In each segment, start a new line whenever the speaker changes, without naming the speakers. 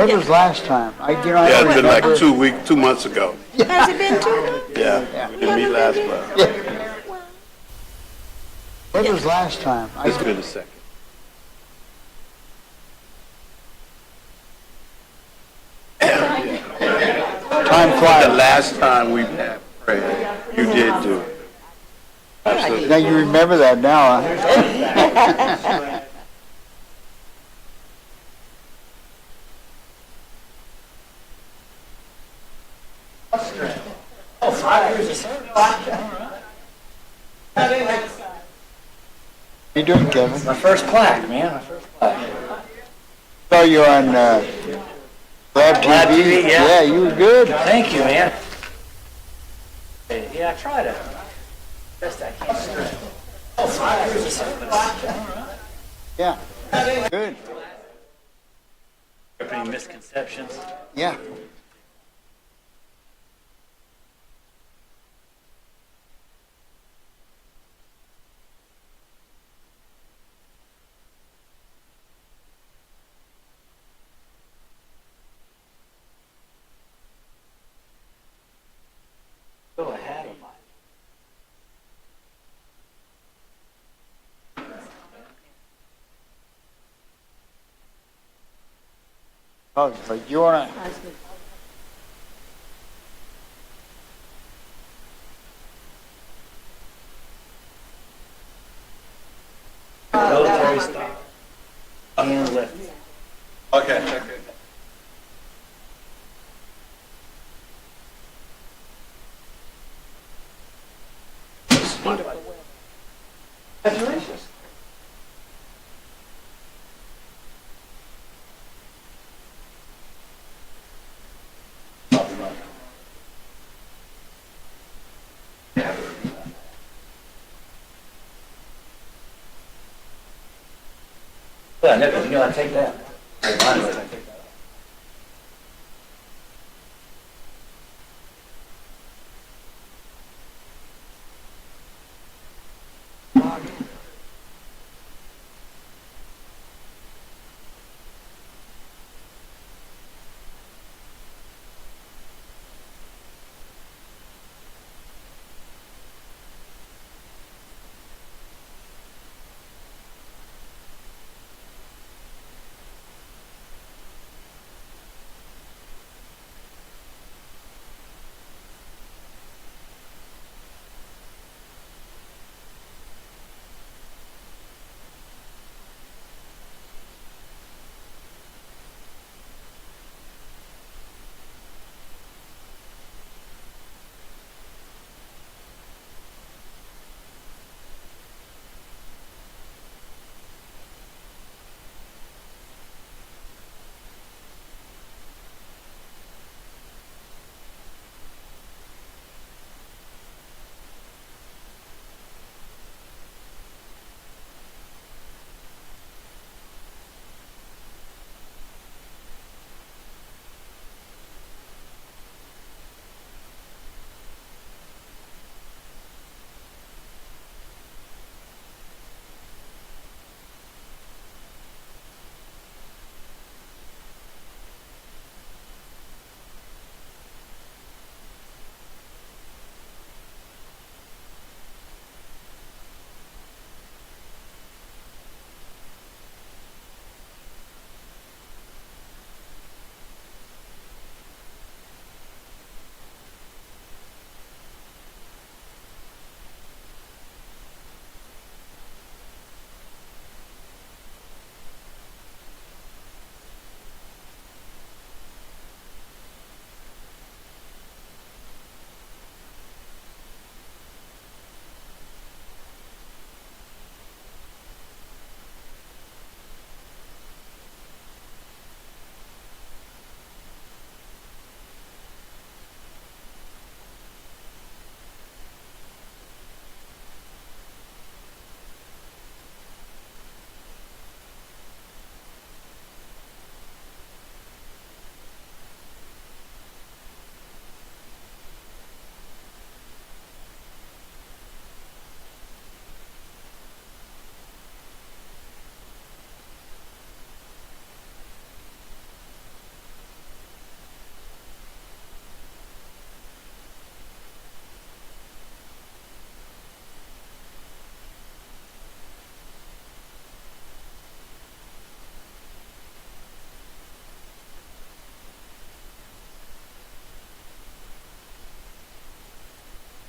When was last time? I
Yeah, it's been like
remember.
2 months ago.
Has it been 2?
Yeah, we didn't meet last month.
Yeah. When was last time?
It's been a second.
Time
The
flies.
last time we had prayer, you did do it. Absolutely.
Now you remember that now, huh? How you doing, Kevin?
My first plaque, man. My first plaque.
Saw you on Lab TV.
Lab TV, yeah.
Yeah, you were good.
Thank you, man. Yeah, I tried it. Best I can.
Yeah, good.
Any misconceptions?
Yeah.
Go ahead of mine.
Oh, but you wanna?
Military style. And lift.
Okay.
Congratulations. Yeah, Nicholas, you know I take that. Mine was, I take that.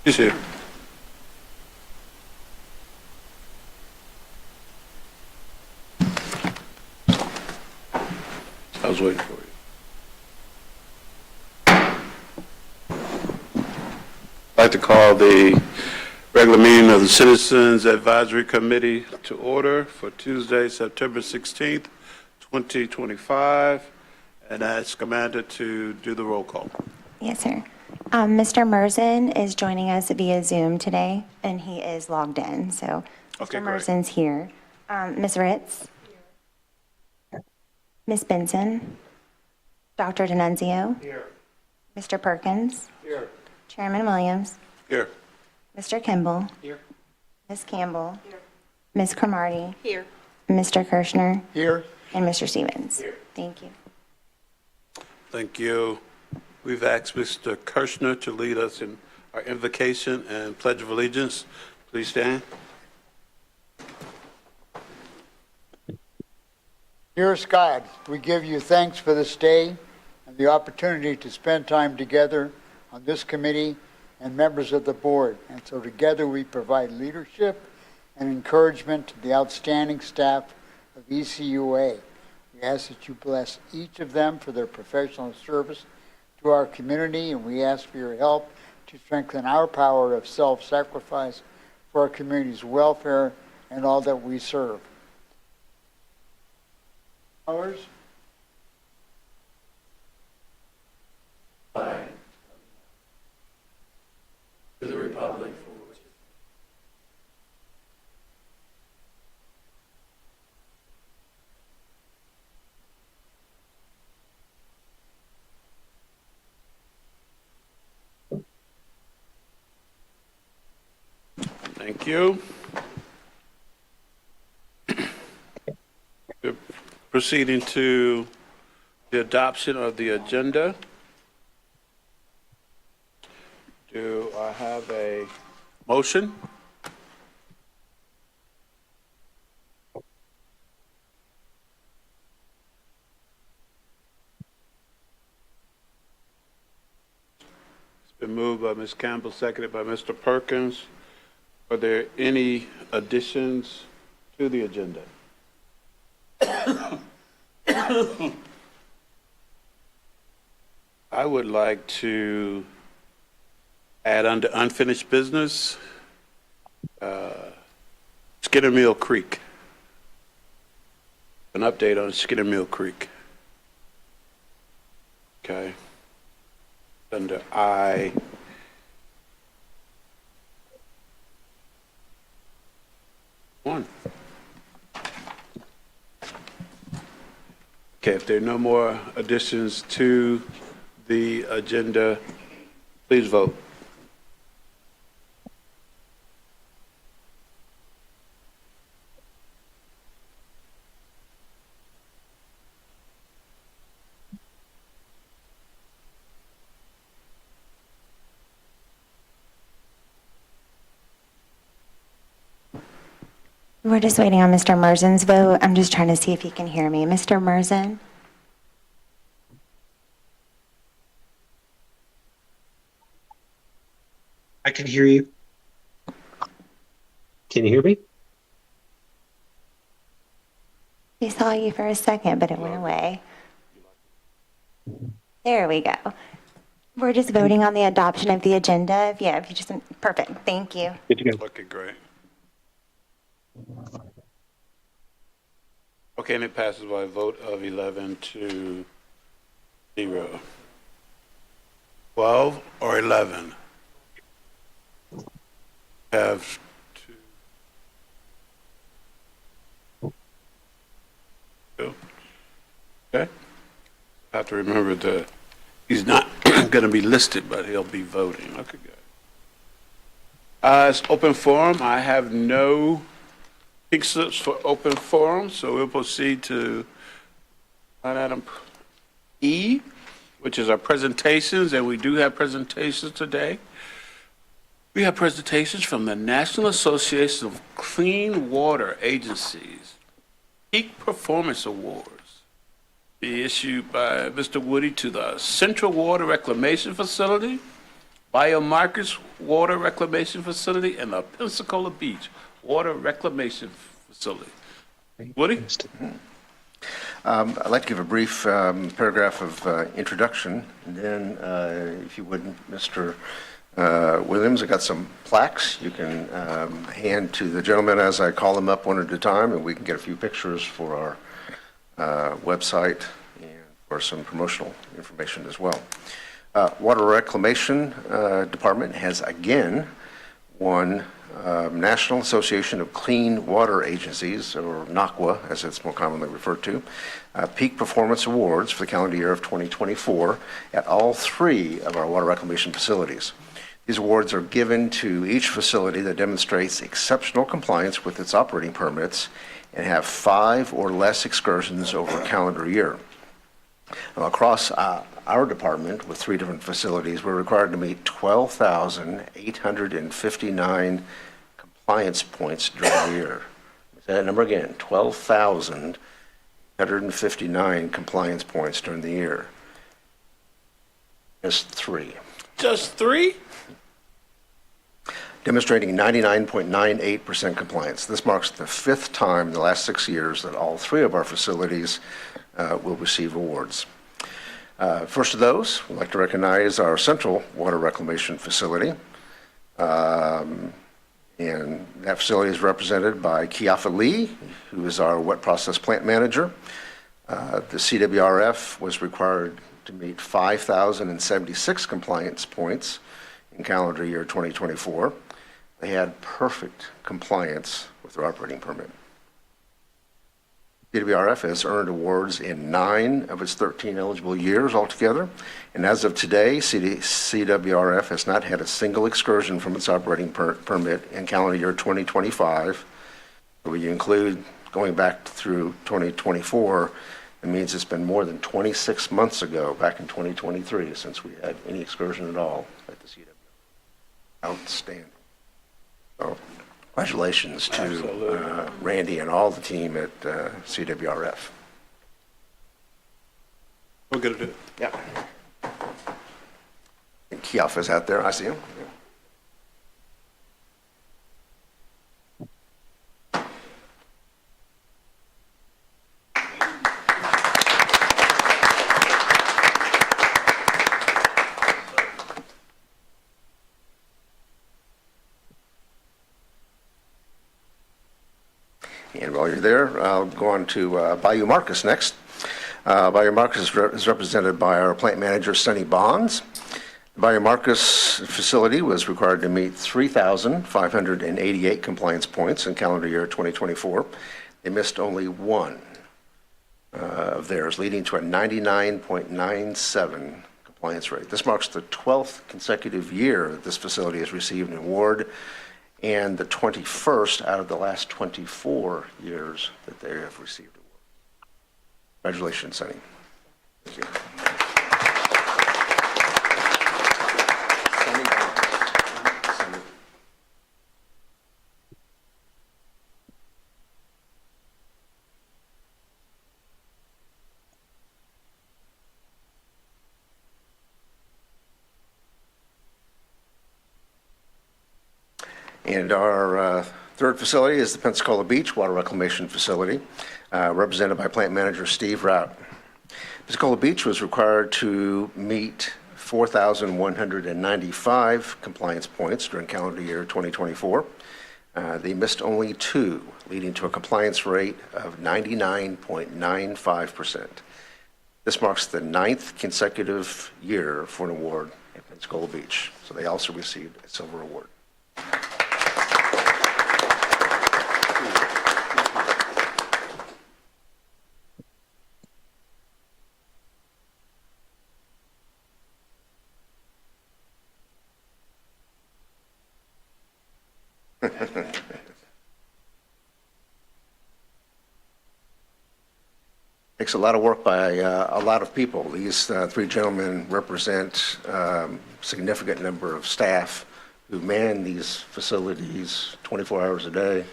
He's here. I was waiting for you. I'd like to call the regular meeting of the Citizens Advisory Committee to order for Tuesday, September 16th, 2025, and ask Amanda to do the roll call.
Yes, sir. Mr. Merzen is joining us via Zoom today, and he is logged in. So
Okay,
Mr.
great.
Merzen's here. Ms. Ritz? Ms. Benson? Dr. D'Annunzio?
Here.
Mr. Perkins?
Here.
Chairman Williams?
Here.
Mr. Kimball?
Here.
Ms. Campbell? Ms. Cromartie?
Here.
Mr. Kirschner?
Here.
And Mr. Stevens? Thank you.
Thank you. We've asked Mr. Kirschner to lead us in our invocation and pledge of allegiance. Please stand.
Dearest God, we give you thanks for this day and the opportunity to spend time together on this committee and members of the board. And so together we provide leadership and encouragement to the outstanding staff of ECUA. We ask that you bless each of them for their professional service to our community, and we ask for your help to strengthen our power of self-sacrifice for our community's welfare and all that we serve. Ours.
To the republic for which Thank you. We're proceeding to the adoption of the agenda. Do I have a motion? It's been moved by Ms. Campbell, seconded by Mr. Perkins. Are there any additions to the agenda? I would like to add under unfinished business, Skinner Mill Creek. An update on Skinner Mill Creek. Okay. Under I. One. Okay, if there are no more additions to the agenda, please vote.
We're just waiting on Mr. Merzen's vote. I'm just trying to see if he can hear me. Mr. Merzen?
I can hear you. Can you hear me?
We saw you for a second, but it went away. There we go. We're just voting on the adoption of the agenda. If you just, perfect. Thank you.
Good to go.
Looking great. Okay, and it passes by a vote of 11 to 0. 12 or 11? Have two. Okay. I have to remember that he's not going to be listed, but he'll be voting. Okay, good. It's open forum. I have no pink slips for open forum, so we'll proceed to line item E, which is our presentations, and we do have presentations today. We have presentations from the National Association of Clean Water Agencies, Peak Performance Awards, be issued by Mr. Woody to the Central Water Reclamation Facility, Biomarkers Water Reclamation Facility and the Pensacola Beach Water Reclamation Facility. Woody?
I'd like to give a brief paragraph of introduction, and then, if you would, Mr. Williams, I got some plaques you can hand to the gentlemen as I call them up one at a time, and we can get a few pictures for our website and for some promotional information as well. Water Reclamation Department has again won National Association of Clean Water Agencies, or NACWA, as it's more commonly referred to, Peak Performance Awards for the calendar year of 2024 at all 3 of our water reclamation facilities. These awards are given to each facility that demonstrates exceptional compliance with its operating permits and have 5 or less excursions over a calendar year. Now, across our department, with 3 different facilities, we're required to meet 12,859 compliance points during the year. Say that number again, 12,859 compliance points during the year. Just 3.
Just 3?
Demonstrating 99.98% compliance. This marks the 5th time in the last 6 years that all 3 of our facilities will receive awards. First of those, we'd like to recognize our Central Water Reclamation Facility. And that facility is represented by Kiafa Lee, who is our wet process plant manager. The CWRF was required to meet 5,076 compliance points in calendar year 2024. They had perfect compliance with their operating permit. CWRF has earned awards in 9 of its 13 eligible years altogether, and as of today, CWRF has not had a single excursion from its operating permit in calendar year 2025. When you include going back through 2024, it means it's been more than 26 months ago, back in 2023, since we had any excursion at all at the CWRF. Outstanding. So, congratulations to Randy and all the team at CWRF.
We're going to do it.
Yeah. And Kiafa is out there. I see him. Yeah. And while you're there, I'll go on to Bayou Marcus next. Bayou Marcus is represented by our plant manager, Sonny Bonds. The Bayou Marcus facility was required to meet 3,588 compliance points in calendar year 2024. They missed only 1 of theirs, leading to a 99.97 compliance rate. This marks the 12th consecutive year that this facility has received an award, and the 21st out of the last 24 years that they have received awards. Congratulations, Sonny. Thank you. And our third facility is the Pensacola Beach Water Reclamation Facility, represented by plant manager Steve Rout. Pensacola Beach was required to meet 4,195 compliance points during calendar year 2024. They missed only 2, leading to a compliance rate of 99.95%. This marks the 9th consecutive year for an award at Pensacola Beach. So they also received a silver award. Takes a lot of work by a lot of people. These 3 gentlemen represent a significant number of staff who man these facilities 24 hours a day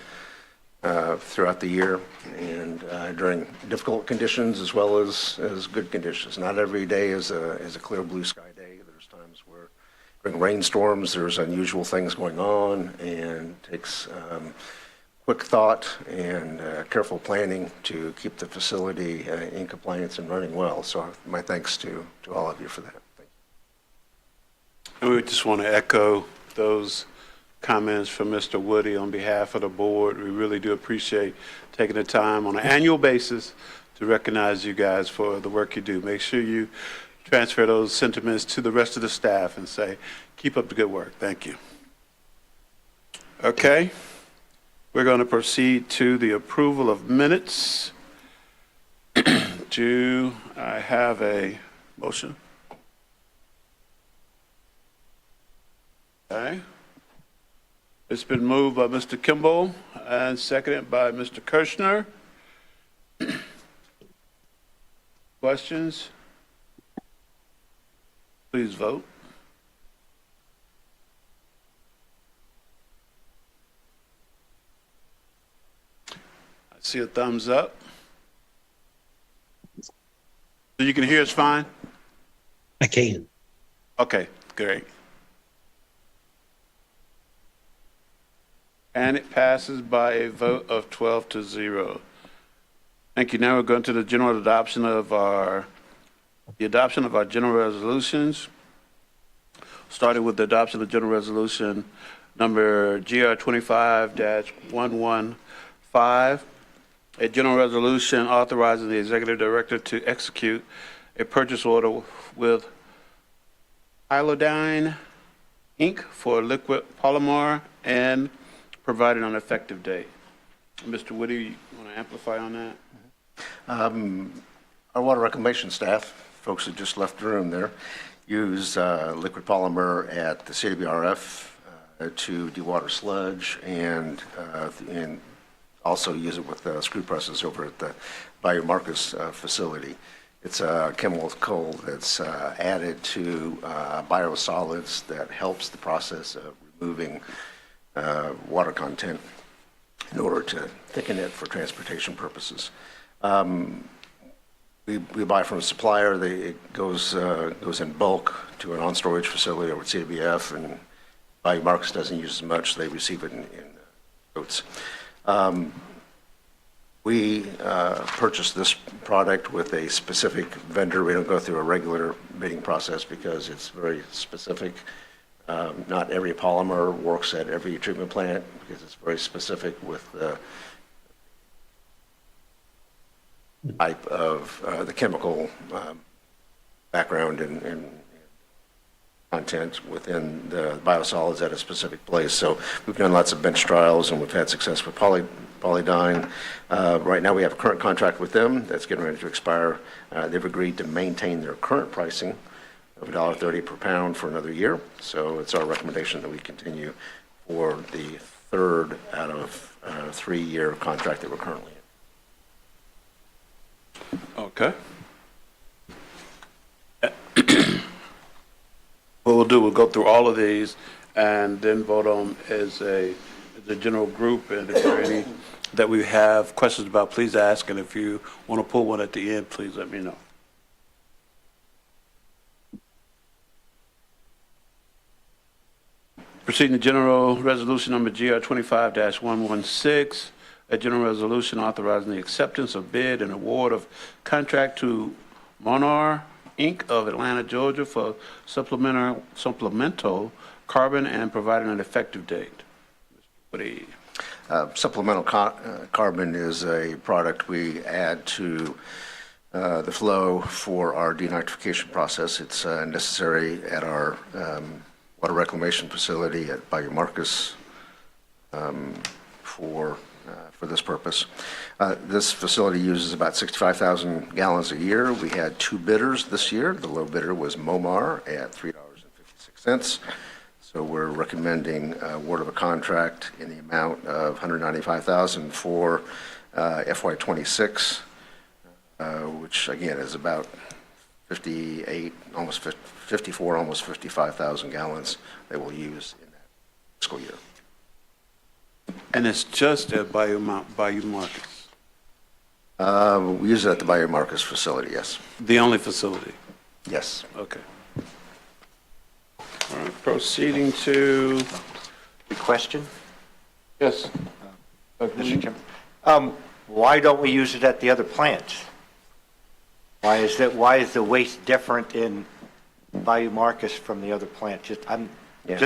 throughout the year, and during difficult conditions as well as good conditions. Not every day is a clear blue sky day. There's times where during rainstorms, there's unusual things going on, and it takes quick thought and careful planning to keep the facility in compliance and running well. So my thanks to all of you for that. Thank you.
And we just want to echo those comments from Mr. Woody on behalf of the board. We really do appreciate taking the time on an annual basis to recognize you guys for the work you do. Make sure you transfer those sentiments to the rest of the staff and say, keep up the good work. Thank you. Okay. We're going to proceed to the approval of minutes. Do I have a motion? Okay. It's been moved by Mr. Kimball and seconded by Mr. Kirschner. Questions? Please vote. I see a thumbs up. So you can hear us fine?
I can.
Okay, great. And it passes by a vote of 12-0. Thank you. Now we're going to the general adoption of the adoption of our general resolutions. Starting with the adoption of general resolution number GR 25-115, a general resolution authorizing the executive director to execute a purchase order with Iodine Inc. for liquid polymer and providing an effective date. Mr. Woody, you want to amplify on that?
Our water reclamation staff, folks who just left the room there, use liquid polymer at the CWRF to dewater sludge and also use it with screw presses over at the Bayou Marcus facility. It's a chemical that's added to biosolids that helps the process of removing water content in order to thicken it for transportation purposes. We buy from a supplier. It goes in bulk to an on-storage facility over at CWF, and Bayou Marcus doesn't use as much. They receive it in totes. We purchased this product with a specific vendor. We don't go through a regular bidding process because it's very specific. Not every polymer works at every treatment plant because it's very specific with the type of the chemical background and content within the biosolids at a specific place. So we've done lots of bench trials and we've had success with Polydyne. Right now we have a current contract with them that's getting ready to expire. They've agreed to maintain their current pricing of $1.30 per pound for another year. So it's our recommendation that we continue for the third out of a 3-year contract that we're currently in.
Okay. What we'll do, we'll go through all of these and then vote on as a general group. And if there are any that we have questions about, please ask. And if you want to pull one at the end, please let me know. Proceeding to general resolution number GR 25-116, a general resolution authorizing the acceptance of bid and award of contract to Monar Inc. of Atlanta, Georgia for supplemental carbon and providing an effective date. Mr. Woody.
Supplemental carbon is a product we add to the flow for our denitrification process. It's necessary at our water reclamation facility at Bayou Marcus for this purpose. This facility uses about 65,000 gallons a year. We had 2 bidders this year. The low bidder was Momar at $3.56. So we're recommending award of a contract in the amount of $195,000 for FY26, which again is about 58, almost 54, almost 55,000 gallons they will use in that fiscal year.
And it's just at Bayou Marcus?
We use it at the Bayou Marcus facility, yes.
The only facility?
Yes.
Okay. All right, proceeding to,
The question,
yes,
Mr. Chairman. Why don't we use it at the other plants? Why is the waste different in Bayou Marcus from the other plants? Just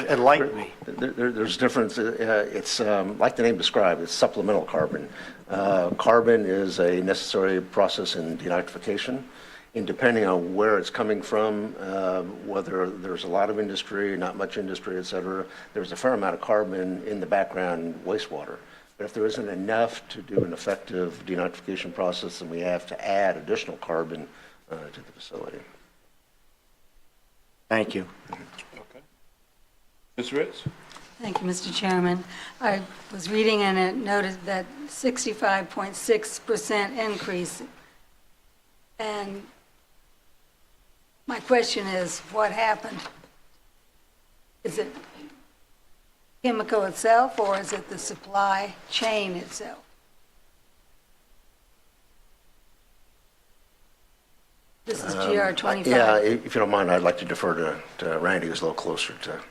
enlighten me.
There's difference. It's like the name described, it's supplemental carbon. Carbon is a necessary process in denitrification. And depending on where it's coming from, whether there's a lot of industry, not much industry, et cetera, there's a fair amount of carbon in the background wastewater. But if there isn't enough to do an effective denitrification process, then we have to add additional carbon to the facility.
Thank you.
okay. Ms. Ritz?
Thank you, Mr. Chairman. I was reading and it noted that 65.6% increase. And my question is, what happened? Is it chemical itself or is it the supply chain itself? This is GR 25.
Yeah, if you don't mind, I'd like to defer to Randy, who's a little closer to the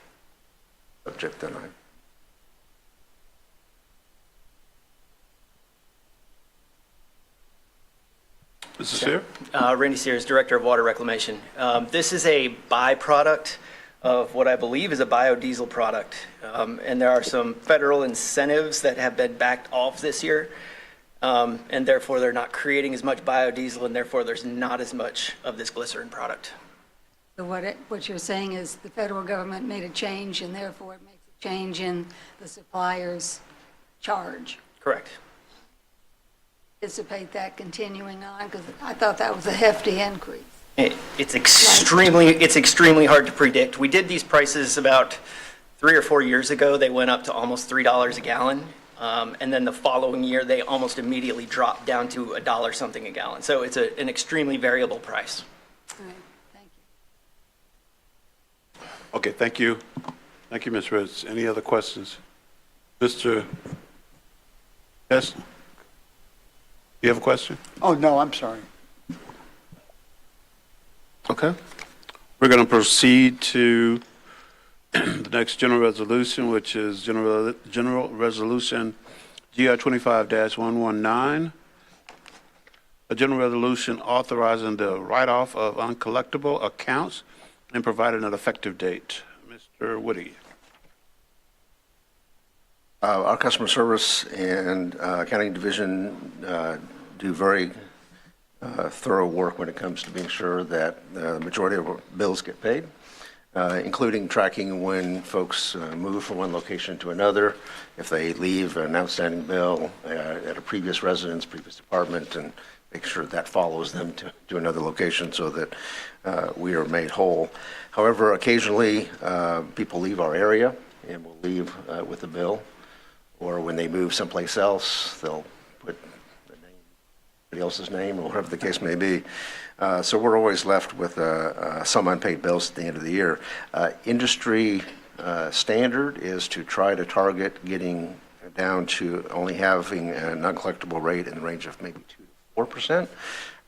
subject than I.
Mrs. Sear?
Randy Sears, Director of Water Reclamation. This is a byproduct of what I believe is a biodiesel product. And there are some federal incentives that have been backed off this year. And therefore, they're not creating as much biodiesel, and therefore, there's not as much of this glycerin product.
So what you're saying is the federal government made a change and therefore it makes a change in the supplier's charge.
Correct.
Anticipate that continuing on? Because I thought that was a hefty increase.
It's extremely hard to predict. We did these prices about 3 or 4 years ago. They went up to almost $3 a gallon. And then the following year, they almost immediately dropped down to $1 something a gallon. So it's an extremely variable price.
All right, thank you.
Okay, thank you. Thank you, Ms. Ritz. Any other questions? Mr. Yes? You have a question?
Oh, no, I'm sorry.
Okay. We're going to proceed to the next general resolution, which is General Resolution GR 25-119, a general resolution authorizing the write-off of uncollectible accounts and providing an effective date. Mr. Woody.
Our customer service and accounting division do very thorough work when it comes to being sure that the majority of our bills get paid, including tracking when folks move from one location to another, if they leave an outstanding bill at a previous residence, previous department, and make sure that follows them to another location so that we are made whole. However, occasionally people leave our area and will leave with a bill, or when they move someplace else, they'll put somebody else's name or whatever the case may be. So we're always left with some unpaid bills at the end of the year. Industry standard is to try to target getting down to only having an uncollectible rate in the range of maybe 2 to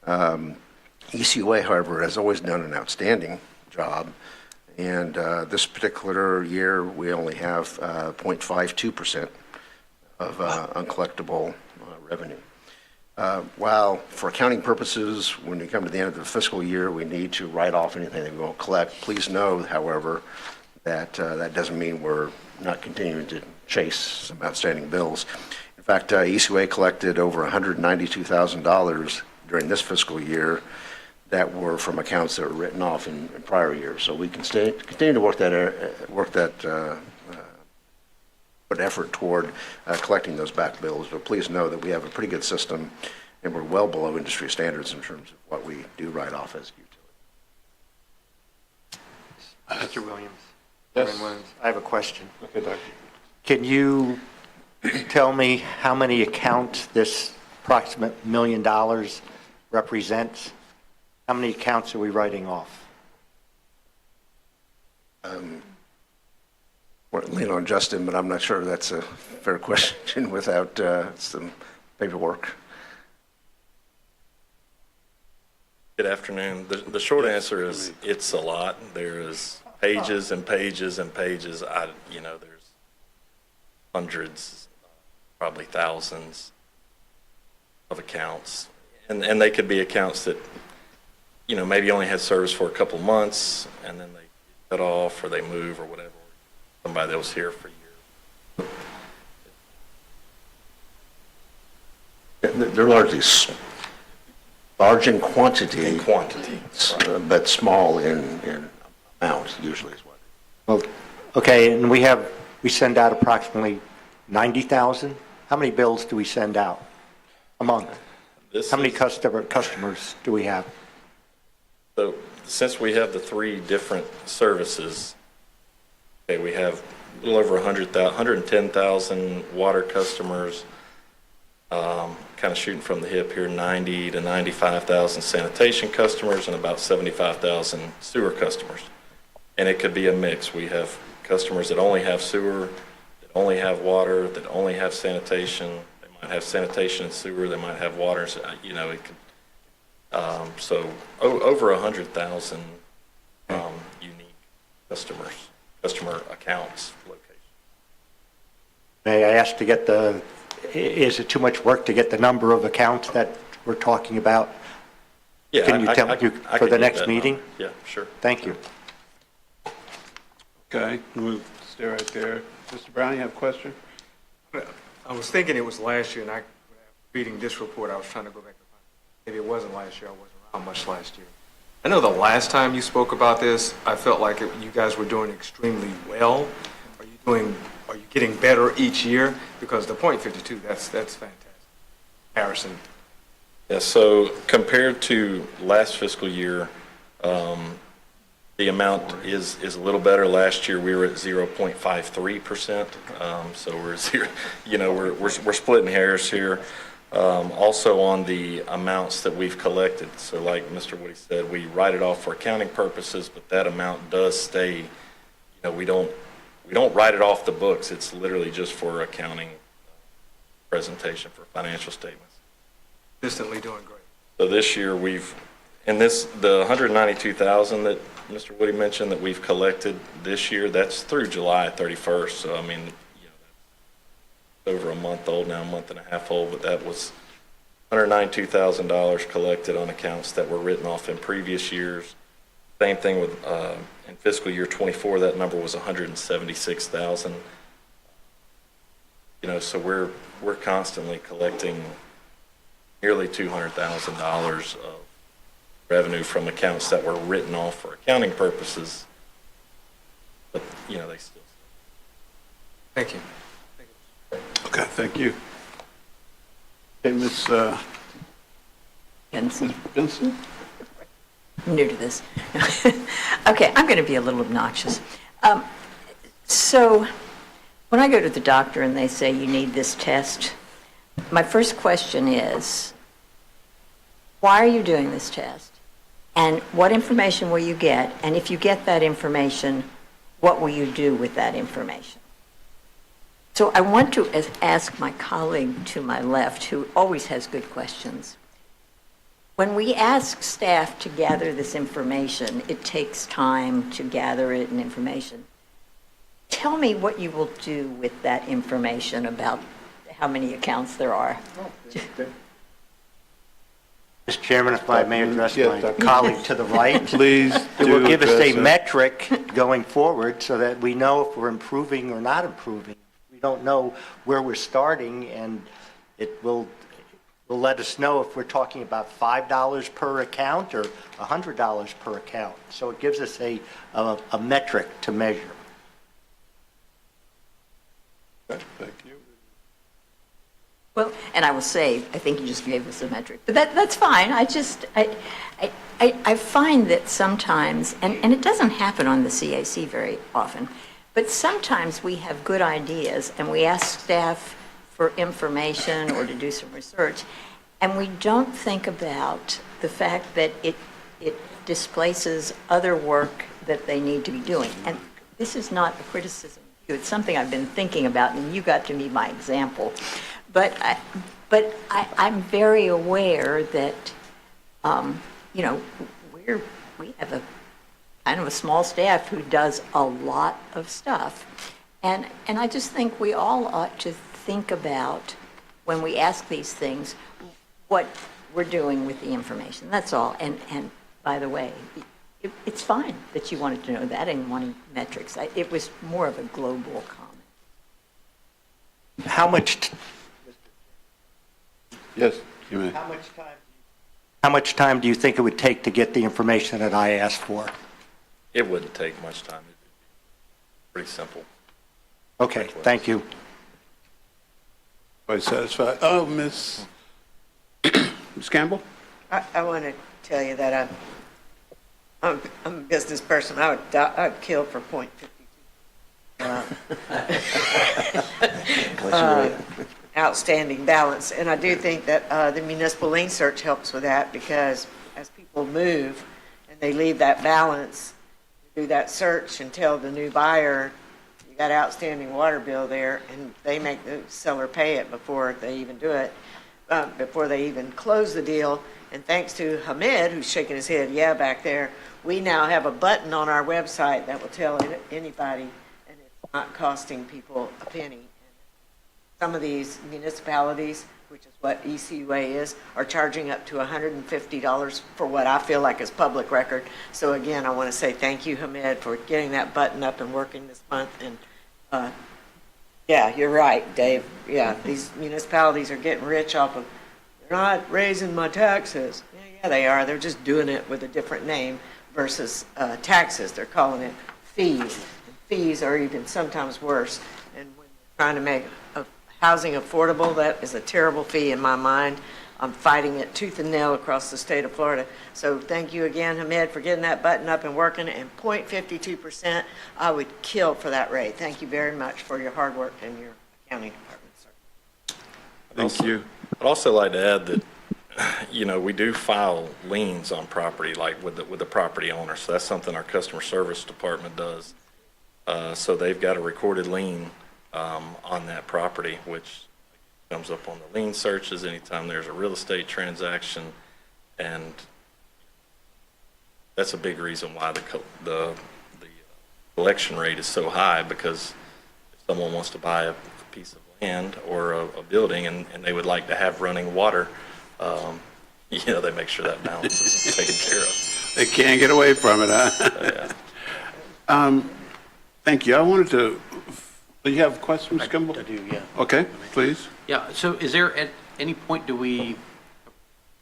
4%. ECUA, however, has always done an outstanding job. And this particular year, we only have 0.52% of uncollectible revenue. While for accounting purposes, when we come to the end of the fiscal year, we need to write off anything that we won't collect. Please know, however, that that doesn't mean we're not continuing to chase some outstanding bills. In fact, ECUA collected over $192,000 during this fiscal year that were from accounts that were written off in prior years. So we can continue to put effort toward collecting those back bills. But please know that we have a pretty good system, and we're well below industry standards in terms of what we do write off as utility.
Mr. Williams.
Yes.
Chairman Williams, I have a question.
Okay, Doctor.
Can you tell me how many accounts this approximate $1 million represents? How many accounts are we writing off?
We're leaning on Justin, but I'm not sure that's a fair question without some paperwork.
Good afternoon. The short answer is it's a lot. There is
pages and pages and pages. There's hundreds, probably thousands of accounts. And they could be accounts that, maybe only had service for a couple months, and then they cut off, or they move, or whatever. Somebody that was here for years.
They're largely large in quantity.
In quantity.
But small in amount, usually is what.
Well, okay, and we send out approximately 90,000? How many bills do we send out a month? How many customers do we have?
So since we have the three different services, okay, we have a little over 110,000 water customers, kind of shooting from the hip here, 90 to 95,000 sanitation customers, and about 75,000 sewer customers. And it could be a mix. We have customers that only have sewer, that only have water, that only have sanitation. They might have sanitation and sewer. They might have water. It could. So over 100,000 unique customer accounts locations.
May I ask is it too much work to get the number of accounts that we're talking about?
Yeah,
Can you tell me
I
for
can
the
get
next
that
meeting?
number. Yeah, sure.
Thank you.
Okay, we'll stay right there. Mr. Brown, you have a question?
I was thinking it was last year, and reading this report, I was trying to go back and find, maybe it wasn't last year, I wasn't around much last year. I know the last time you spoke about this, I felt like you guys were doing extremely well. Are you getting better each year? Because the .52, that's fantastic. Harrison.
Yeah, so compared to last fiscal year, the amount is a little better. Last year, we were at 0.53%. So we're splitting hairs here. Also on the amounts that we've collected. So like Mr. Woody said, we write it off for accounting purposes, but that amount does stay. We don't write it off the books. It's literally just for accounting presentation for financial statements.
Consistently doing great.
So this year the 192,000 that Mr. Woody mentioned that we've collected this year, that's through July 31st. So I mean, that's over a month old now, a month and a half old, but that was $192,000 collected on accounts that were written off in previous years. Same thing with in fiscal year 24, that number was 176,000. So we're constantly collecting nearly $200,000 of revenue from accounts that were written off for accounting purposes, but they still.
Thank you.
Okay, thank you. Okay, Ms.
Benson.
Benson?
I'm new to this. Okay, I'm going to be a little obnoxious. So when I go to the doctor and they say you need this test, my first question is, why are you doing this test? And what information will you get? And if you get that information, what will you do with that information? So I want to ask my colleague to my left, who always has good questions. When we ask staff to gather this information, it takes time to gather it and information. Tell me what you will do with that information about how many accounts there are.
Mr. Chairman, if I may address my colleague to the right.
Please
It will give us a
address it.
metric going forward so that we know if we're improving or not improving. We don't know where we're starting, and it will let us know if we're talking about $5 per account or $100 per account. So it gives us a metric to measure.
Okay, thank you.
Well, and I will say, I think you just gave us a metric, but that's fine. I find that sometimes, and it doesn't happen on the CAC very often, but sometimes we have good ideas and we ask staff for information or to do some research, and we don't think about the fact that it displaces other work that they need to be doing. And this is not a criticism of you. It's something I've been thinking about, and you got to be my example. But I'm very aware that, we have a kind of a small staff who does a lot of stuff. And I just think we all ought to think about, when we ask these things, what we're doing with the information. That's all. And by the way, it's fine that you wanted to know that and wanting metrics. It was more of a global comment.
How much,
Yes, you may.
how much time do you think it would take to get the information that I asked for?
It wouldn't take much time. It'd be pretty simple.
Okay, thank you.
Everybody satisfied? Oh, Ms. Campbell?
I want to tell you that I'm a business person. I'd kill for .52. Outstanding balance. And I do think that the municipal lien search helps with that, because as people move and they leave that balance, do that search and tell the new buyer, you got outstanding water bill there, and they make the seller pay it before they even do it, before they even close the deal. And thanks to Hamid, who's shaking his head, yeah, back there, we now have a button on our website that will tell anybody, and it's not costing people a penny. Some of these municipalities, which is what ECUA is, are charging up to $150 for what I feel like is public record. So again, I want to say thank you, Hamid, for getting that button up and working this month. And yeah, you're right, Dave. Yeah, these municipalities are getting rich off of, they're not raising my taxes. Yeah, they are. They're just doing it with a different name versus taxes. They're calling it fees. And fees are even sometimes worse. And when you're trying to make housing affordable, that is a terrible fee in my mind. I'm fighting it tooth and nail across the state of Florida. So thank you again, Hamid, for getting that button up and working. And 0.52%, I would kill for that rate. Thank you very much for your hard work and your accounting department, sir.
Thank you.
I'd also like to add that, we do file liens on property, like with the property owner. So that's something our customer service department does. So they've got a recorded lien on that property, which comes up on the lien searches anytime there's a real estate transaction. And that's a big reason why the collection rate is so high, because if someone wants to buy a piece of land or a building and they would like to have running water, they make sure that balance is taken care of.
They can't get away from it, huh?
Yeah.
Thank you. I wanted to, do you have questions, Kimball?
I do, yeah.
Okay, please.
Yeah, so is there, at any point, do we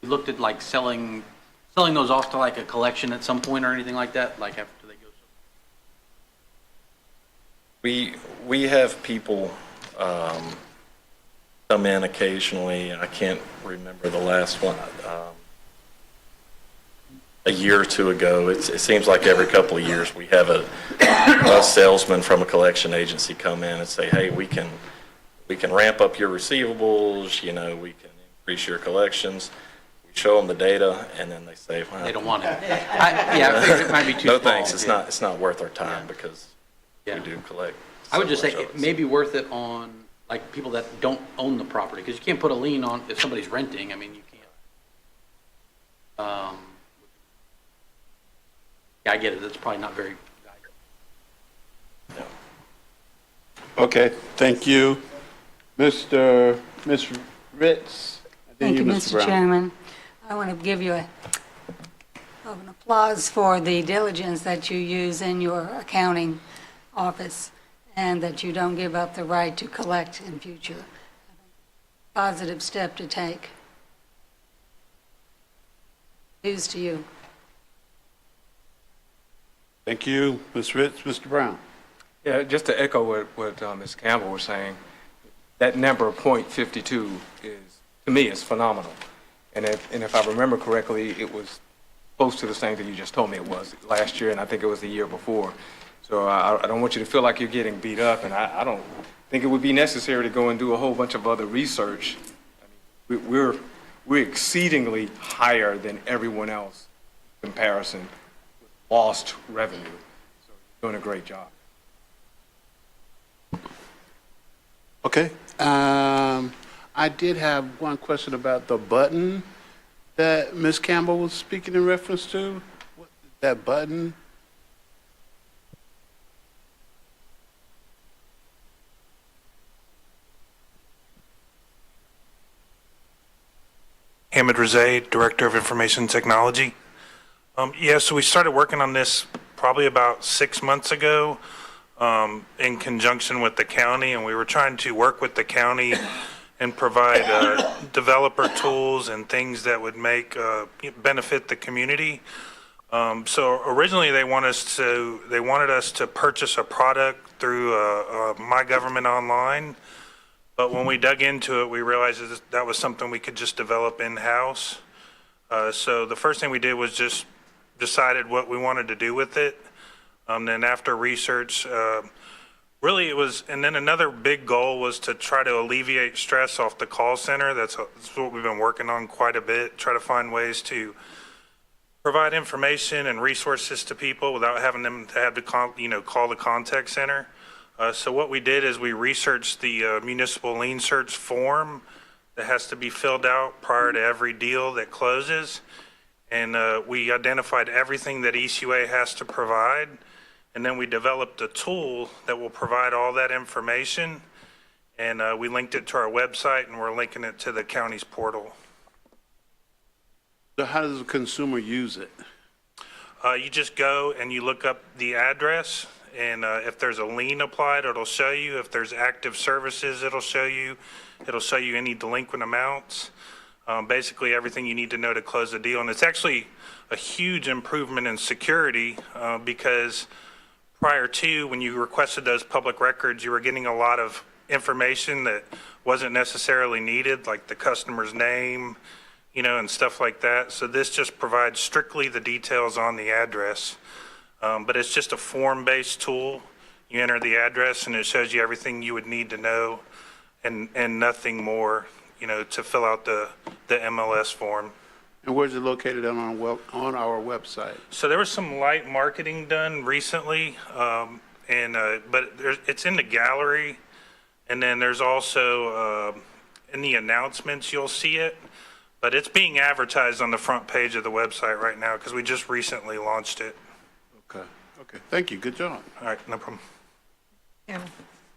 looked at like selling those off to like a collection at some point or anything like that, like after they go?
We have people come in occasionally. I can't remember the last one. A year or two ago, it seems like every couple of years we have a salesman from a collection agency come in and say, hey, we can ramp up your receivables, we can increase your collections. We show them the data, and then they say, well,
They don't want it. I figured it might be too
no
small.
thanks, it's not worth our time, because we do collect.
I would just
so
say
much
it
of it.
may be worth it on like people that don't own the property, because you can't put a lien on if somebody's renting. I mean, you can't. Yeah, I get it. That's probably not very valuable.
No.
Okay, thank you. Ms. Ritz.
Thank you,
Mr.
Mr.
Brown.
Chairman. I want to give you an applause for the diligence that you use in your accounting office, and that you don't give up the right to collect in future. Positive step to take. News to you.
Thank you, Ms. Ritz. Mr. Brown.
Yeah, just to echo what Ms. Campbell was saying, that number of .52 is, to me, is phenomenal. And if I remember correctly, it was close to the same that you just told me it was last year, and I think it was the year before. So I don't want you to feel like you're getting beat up, and I don't think it would be necessary to go and do a whole bunch of other research. I mean, we're exceedingly higher than everyone else in comparison with lost revenue. So you're doing a great job.
Okay. I did have one question about the button that Ms. Campbell was speaking in reference to. What, that button?
Hamid Rezai, Director of Information Technology. Yeah, so we started working on this probably about 6 months ago in conjunction with the county, and we were trying to work with the county and provide developer tools and things that would make benefit the community. So originally they wanted us to purchase a product through My Government Online. But when we dug into it, we realized that was something we could just develop in-house. So the first thing we did was just decided what we wanted to do with it. Then after research, really it was, and then another big goal was to try to alleviate stress off the call center. That's what we've been working on quite a bit, try to find ways to provide information and resources to people without having them to have to call the contact center. So what we did is we researched the municipal lien search form that has to be filled out prior to every deal that closes. And we identified everything that ECUA has to provide. And then we developed a tool that will provide all that information. And we linked it to our website, and we're linking it to the county's portal.
So how does the consumer use it?
You just go and you look up the address, and if there's a lien applied, it'll show you. If there's active services, it'll show you. It'll show you any delinquent amounts. Basically everything you need to know to close the deal. And it's actually a huge improvement in security because prior to, when you requested those public records, you were getting a lot of information that wasn't necessarily needed, like the customer's name, and stuff like that. So this just provides strictly the details on the address. But it's just a form-based tool. You enter the address and it shows you everything you would need to know and nothing more, to fill out the MLS form.
And where's it located on our website?
So there was some light marketing done recently, but it's in the gallery. And then there's also in the announcements, you'll see it. But it's being advertised on the front page of the website right now because we just recently launched it.
Okay. Thank you. Good job.
All right, no problem.
Chairman,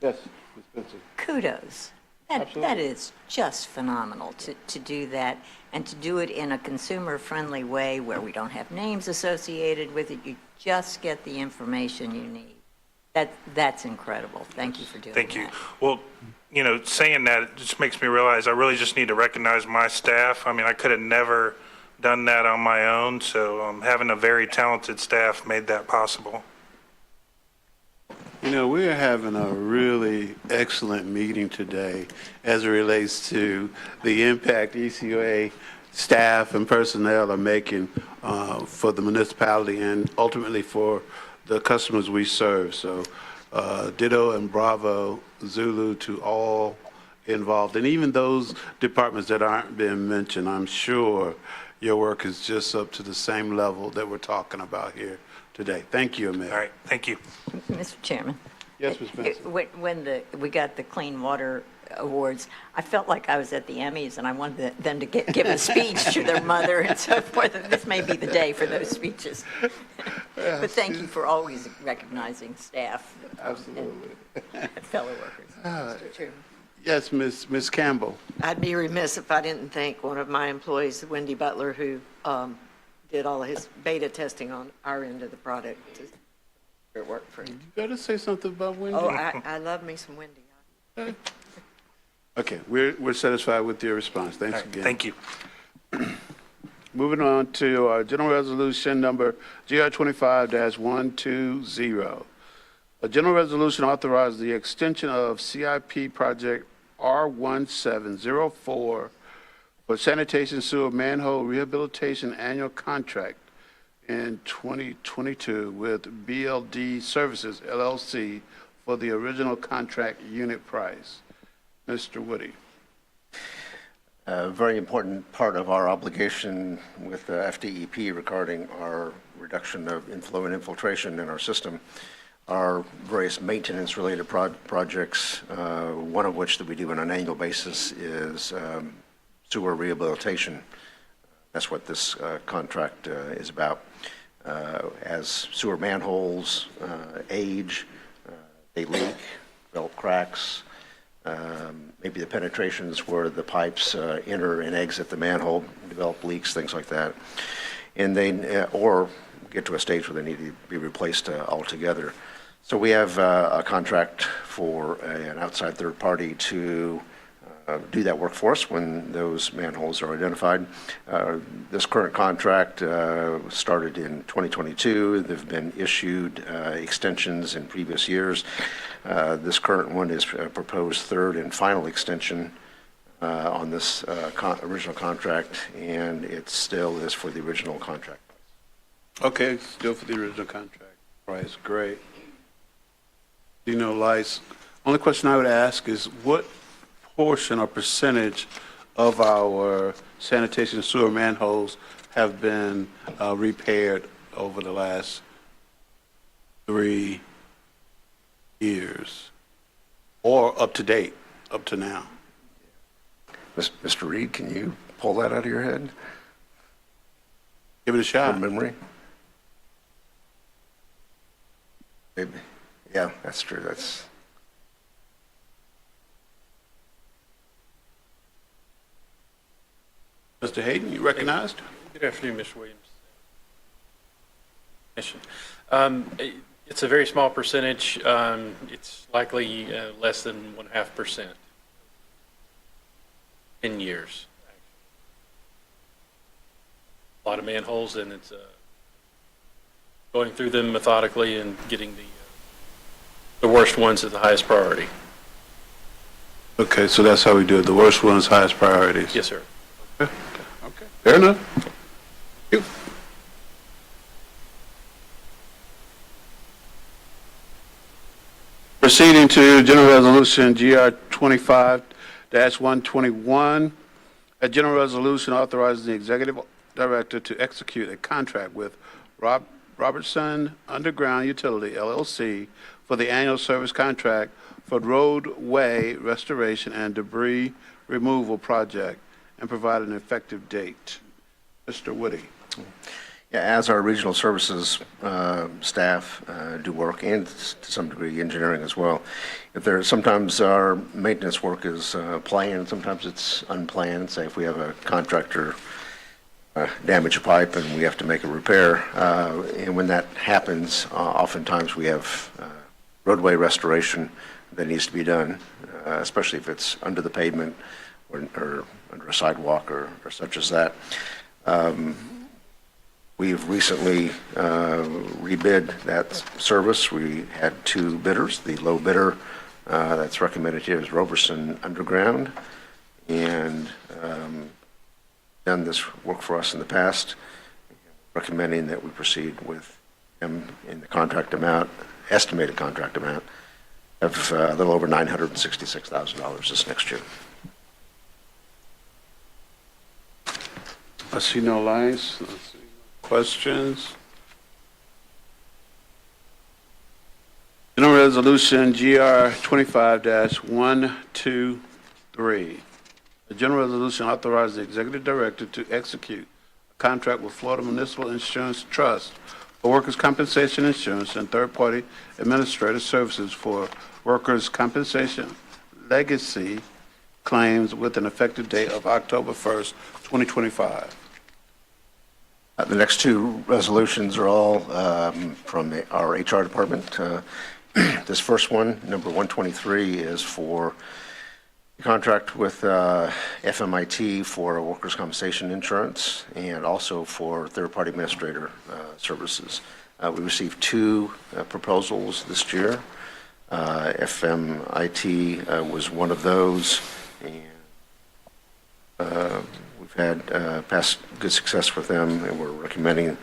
Yes, Ms. Benson.
kudos. That is just phenomenal to do that and to do it in a consumer-friendly way where we don't have names associated with it. You just get the information you need. That's incredible. Thank you for doing that.
Thank you. Well, saying that, it just makes me realize I really just need to recognize my staff. I mean, I could have never done that on my own, so having a very talented staff made that possible.
We're having a really excellent meeting today as it relates to the impact ECUA staff and personnel are making for the municipality and ultimately for the customers we serve. So ditto and bravo, Zulu to all involved. And even those departments that aren't being mentioned, I'm sure your work is just up to the same level that we're talking about here today. Thank you, Amir.
All right, thank you.
Mr. Chairman.
Yes, Ms. Benson.
When we got the Clean Water Awards, I felt like I was at the Emmys and I wanted them to give a speech to their mother and so forth. This may be the day for those speeches. But thank you for always recognizing staff.
Absolutely.
And fellow workers. Mr. Chairman.
Yes, Ms. Campbell.
I'd be remiss if I didn't thank one of my employees, Wendy Butler, who did all of his beta testing on our end of the product. It worked for him.
You better say something about Wendy.
Oh, I love me some Wendy.
Okay, we're satisfied with your response. Thanks again.
Thank you.
Moving on to our general resolution number GR 25-120. A general resolution authorizes the extension of CIP project R1704 for sanitation sewer manhole rehabilitation annual contract in 2022 with BLD Services LLC for the original contract unit price. Mr. Woody.
A very important part of our obligation with the FDEP regarding our reduction of inflow and infiltration in our system are various maintenance-related projects, one of which that we do on an annual basis is sewer rehabilitation. That's what this contract is about. As sewer manholes age, they leak, develop cracks, maybe the penetrations where the pipes enter and exit the manhole, develop leaks, things like that. And they, or get to a stage where they need to be replaced altogether. So we have a contract for an outside third party to do that work for us when those manholes are identified. This current contract started in 2022. They've been issued extensions in previous years. This current one is a proposed third and final extension on this original contract, and it still is for the original contract.
Okay, still for the original contract price, great. Lice, only question I would ask is what portion or percentage of our sanitation sewer manholes have been repaired over the last 3 years? Or up to date, up to now?
Mr. Reed, can you pull that out of your head?
Give it a shot.
From memory? Maybe. Yeah, that's true. That's.
Mr. Hayden, you recognized?
Good afternoon, Mr. Williams. It's a very small percentage. It's likely less than 0.5%. In years. A lot of manholes, and it's going through them methodically and getting the worst ones at the highest priority.
Okay, so that's how we do it. The worst ones, highest priorities.
Yes, sir.
Okay, fair enough. Thank you. Proceeding to General Resolution GR 25-121, a general resolution authorizing the executive director to execute a contract with Robertson Underground Utility, LLC, for the annual service contract for roadway restoration and debris removal project, and provide an effective date. Mr. Woody.
Yeah, as our regional services staff do work, and to some degree engineering as well, if there sometimes our maintenance work is planned, sometimes it's unplanned. Say if we have a contractor damage a pipe and we have to make a repair, and when that happens, oftentimes we have roadway restoration that needs to be done, especially if it's under the pavement or under a sidewalk or such as that. We've recently rebid that service. We had 2 bidders. The low bidder that's recommended here is Robertson Underground, and done this work for us in the past, recommending that we proceed with them in the contract amount, estimated contract amount of a little over $966,000 this next year.
I see no lines. Questions? General Resolution GR 25-123. The general resolution authorizes the executive director to execute a contract with Florida Municipal Insurance Trust for workers' compensation insurance and third-party administrative services for workers' compensation legacy claims with an effective date of October 1st, 2025.
The next 2 resolutions are all from our HR department. This first one, number 123, is for the contract with FMIT for workers' compensation insurance and also for third-party administrator services. We received 2 proposals this year. FMIT was one of those, and we've had past good success with them, and we're recommending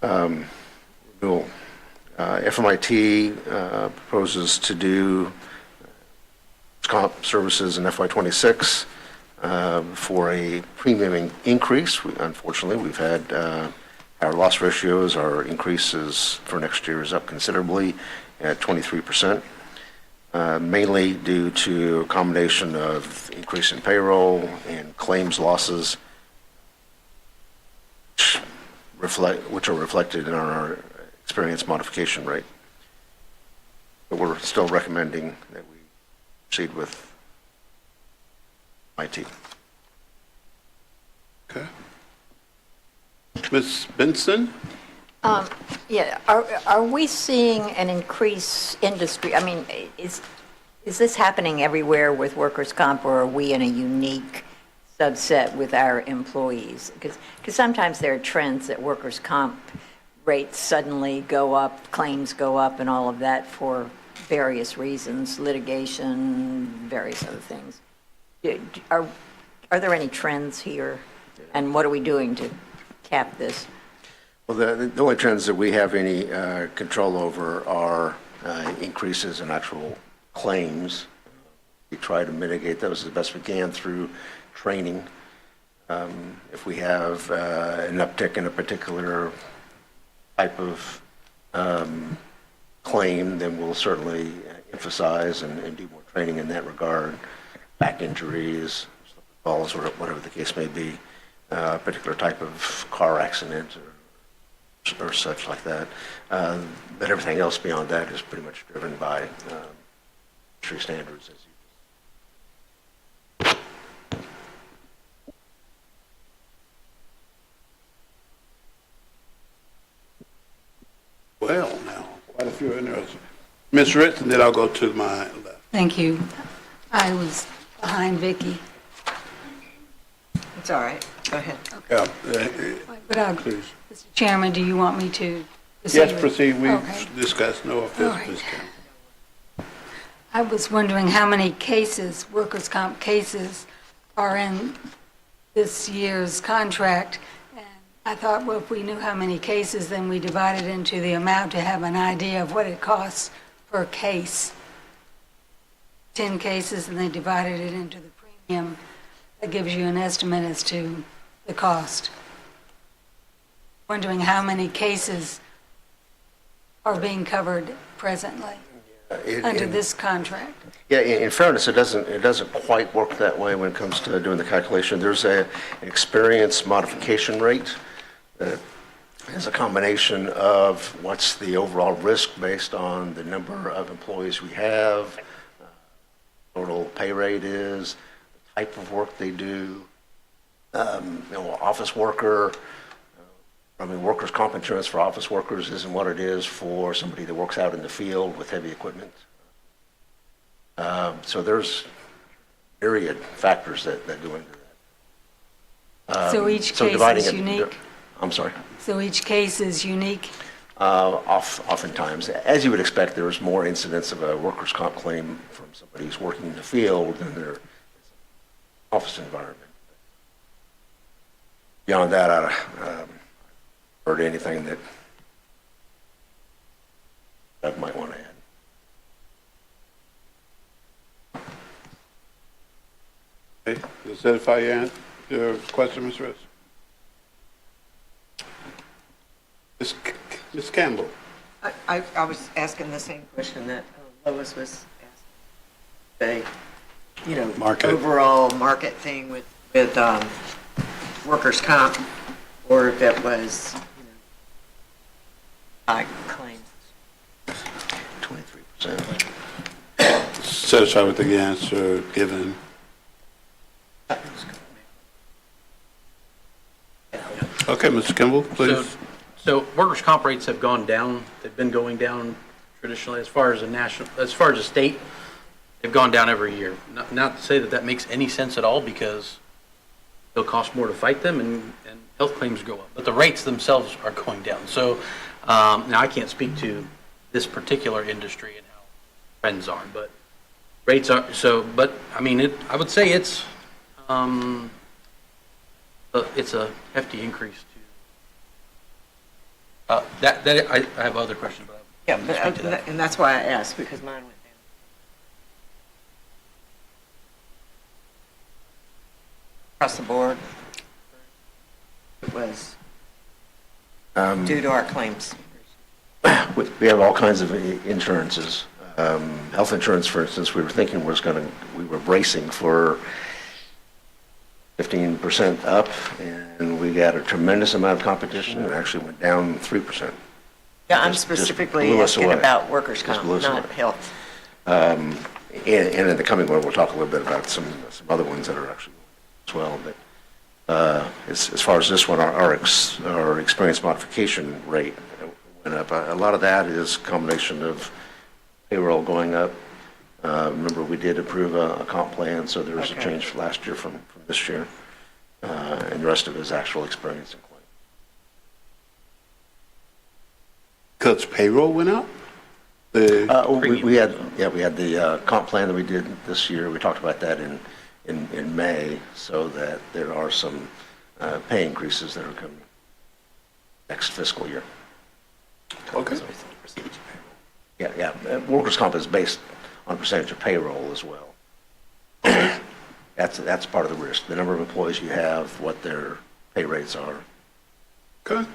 renewal. FMIT proposes to do comp services in FY26 for a premium increase. Unfortunately, we've had our loss ratios, our increases for next year is up considerably at 23%. Mainly due to a combination of increase in payroll and claims losses, which are reflected in our experience modification rate. But we're still recommending that we proceed with IT.
Okay. Ms. Benson?
Yeah, are we seeing an increase industry, I mean, is this happening everywhere with workers' comp, or are we in a unique subset with our employees? Because sometimes there are trends that workers' comp rates suddenly go up, claims go up, and all of that for various reasons, litigation, various other things. Are there any trends here, and what are we doing to cap this?
Well, the only trends that we have any control over are increases in actual claims. We try to mitigate those as best we can through training. If we have an uptick in a particular type of claim, then we'll certainly emphasize and do more training in that regard. Back injuries, falls, or whatever the case may be, a particular type of car accident or such like that. But everything else beyond that is pretty much driven by industry standards.
Well, now, quite a few interesting. Ms. Ritz, and then I'll go to my left.
Thank you. I was behind Vicki.
It's all right. Go ahead.
Yeah,
But
please.
Mr. Chairman, do you want me to proceed?
Yes, proceed. We
Okay.
discussed no offense,
All right.
Ms. Campbell.
I was wondering how many cases, workers' comp cases, are in this year's contract. And I thought, well, if we knew how many cases, then we divide it into the amount to have an idea of what it costs per case. 10 cases, and they divided it into the premium. That gives you an estimate as to the cost. Wondering how many cases are being covered presently under this contract.
Yeah, in fairness, it doesn't quite work that way when it comes to doing the calculation. There's an experience modification rate that is a combination of what's the overall risk based on the number of employees we have, total pay rate is, the type of work they do, office worker. Workers' comp insurance for office workers isn't what it is for somebody that works out in the field with heavy equipment. So there's myriad factors that go into that.
So each
so
case
dividing
is
it-
unique?
I'm sorry?
So each case is unique?
Oftentimes, as you would expect, there is more incidents of a workers' comp claim from somebody who's working in the field than their office environment. Beyond that, I heard anything that Doug might want to add.
Okay, does that satisfy your question, Ms. Ritz? Ms. Campbell?
I was asking the same question that Lois was asking.
Market.
Overall market thing with workers' comp, or if it was, high claims.
23%.
Satisfied with the answer given. Okay, Mr. Kimball, please.
So workers' comp rates have gone down. They've been going down traditionally as far as a state. They've gone down every year. Not to say that that makes any sense at all, because it'll cost more to fight them and health claims go up. But the rates themselves are going down. So now I can't speak to this particular industry and how trends are, but rates are so. But I mean, I would say it's a hefty increase to. I have other questions, but
Yeah,
I can't speak to that.
and that's why I asked, because mine went down. Across the board, it was due to our claims.
We have all kinds of insurances. Health insurance, for instance, we were bracing for 15% up, and we got a tremendous amount of competition. It actually went down 3%.
Yeah, I'm
Just
specifically
blew us
asking
away.
about workers'
Just
comp,
blew us
not
away.
health.
And in the coming one, we'll talk a little bit about some other ones that are actually as well. But as far as this one, our experience modification rate went up. A lot of that is a combination of payroll going up. Remember, we did approve a comp plan, so there was a change from last year from this year. And the rest of it is actual experience and claim.
Because payroll went up?
We had the comp plan that we did this year. We talked about that in May, so that there are some pay increases that are coming next fiscal year.
Okay.
Yeah. Workers' comp is based on percentage of payroll as well. That's part of the risk. The number of employees you have, what their pay rates are.
Okay.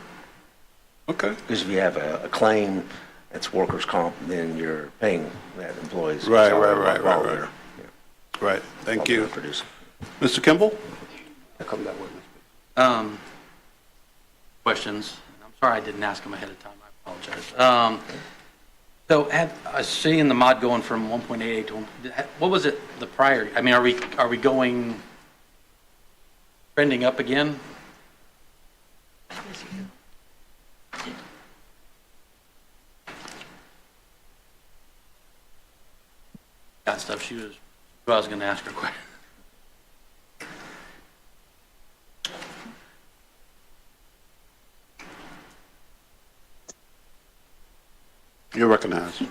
Because if you have a claim that's workers' comp, then you're paying that employee's
Right.
while they're-
Right, thank
while
you.
they're producing.
Mr. Kimball? I'll come that way.
Questions. I'm sorry I didn't ask them ahead of time. I apologize. So I see in the mod going from 1.88 to, what was it the prior? I mean, are we going, trending up again? Got stuff. She was, who I was going to ask her a question.
You're recognized.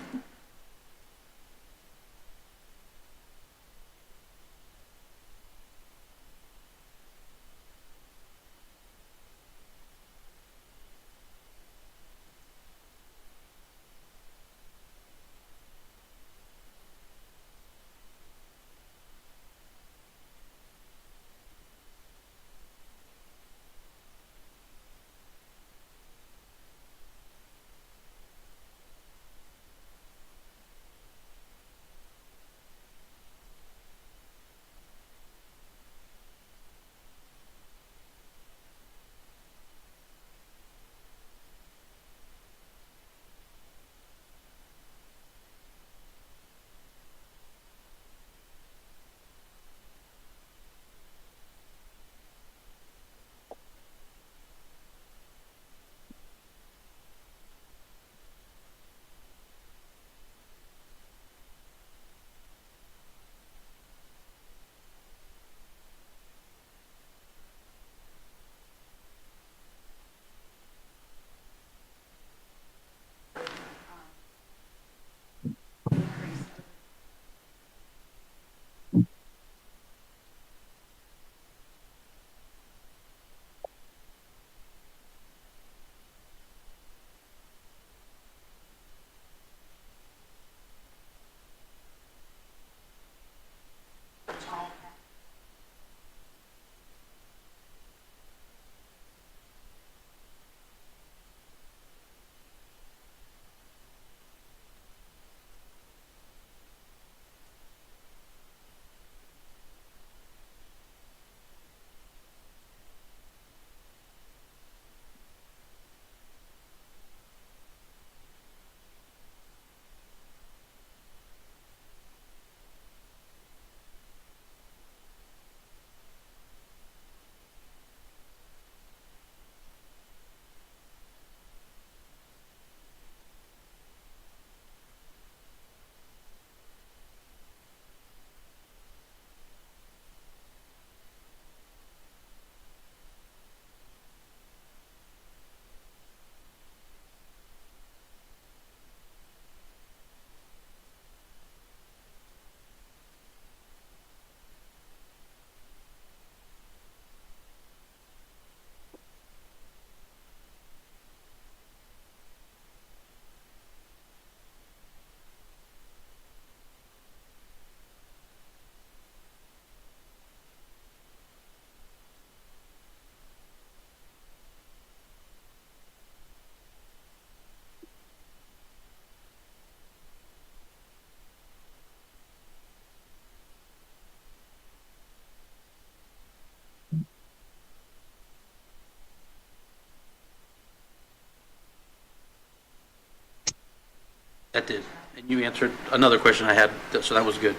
That did. And you answered another question I had, so that was good.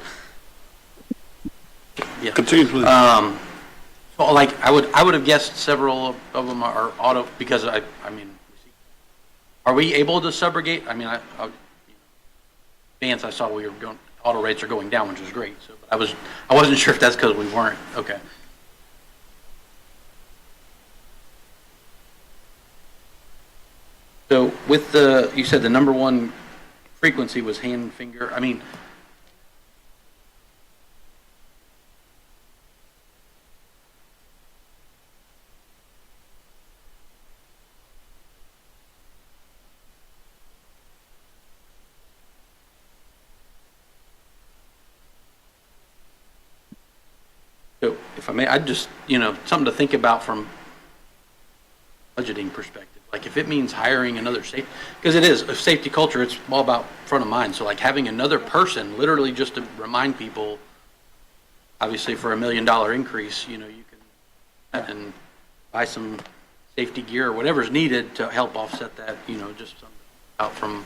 Yeah.
Continue, please.
So like, I would have guessed several of them are auto, because I mean, are we able to subrogate? I mean, Vance, I saw we were going, auto rates are going down, which is great. So but I wasn't sure if that's because we weren't. Okay. So with you said the number one frequency was hand, finger. I mean, so if I may, I'd just, something to think about from budgeting perspective. Like if it means hiring another safety, because it is a safety culture, it's all about front of mind. So like having another person, literally just to remind people, obviously for $1 million increase, you can and buy some safety gear or whatever's needed to help offset that, just something out from.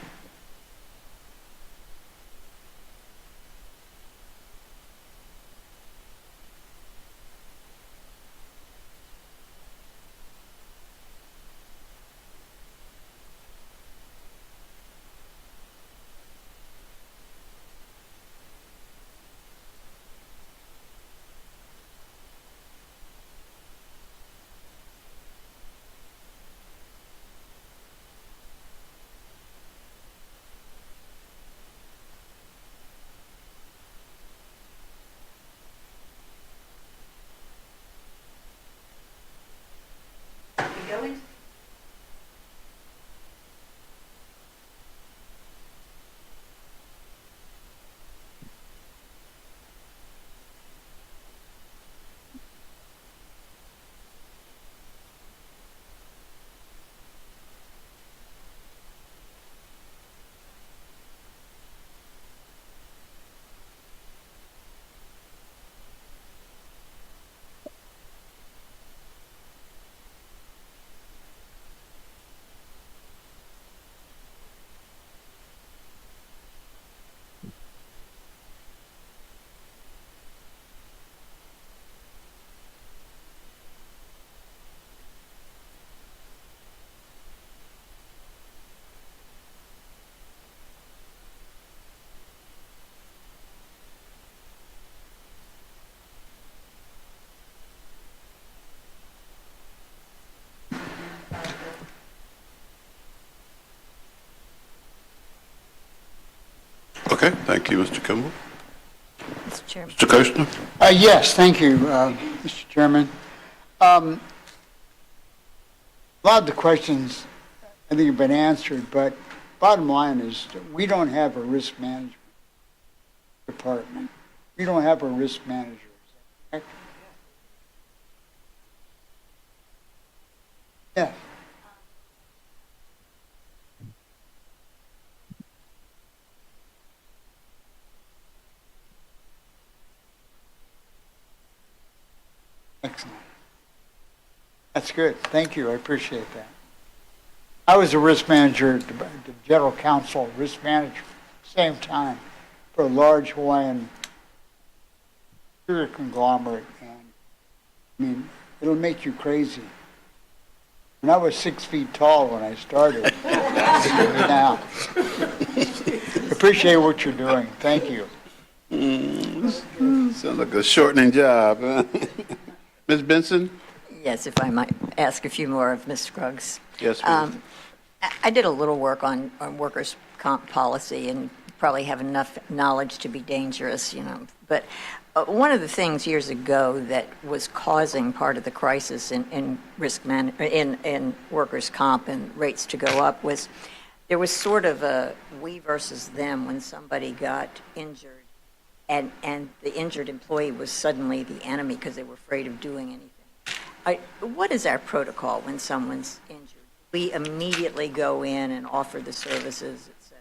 Okay, thank you, Mr. Kimball.
Mr. Chairman.
Mr. Kushner?
Yes, thank you, Mr. Chairman. A lot of the questions, I think, have been answered, but bottom line is we don't have a risk management department. We don't have a risk manager. Is that correct? Yeah. Excellent. That's good. Thank you. I appreciate that. I was a risk manager, the general counsel, risk manager, same time, for a large Hawaiian conglomerate. And I mean, it'll make you crazy. And I was 6 feet tall when I started. Now, appreciate what you're doing. Thank you.
Sounds like a shortening job. Huh? Ms. Benson?
Yes, if I might ask a few more of Ms. Scruggs.
Yes, please.
I did a little work on workers' comp policy and probably have enough knowledge to be dangerous, But one of the things years ago that was causing part of the crisis in in workers' comp and rates to go up was there was sort of a we versus them when somebody got injured, and the injured employee was suddenly the enemy because they were afraid of doing anything. What is our protocol when someone's injured? We immediately go in and offer the services, et cetera.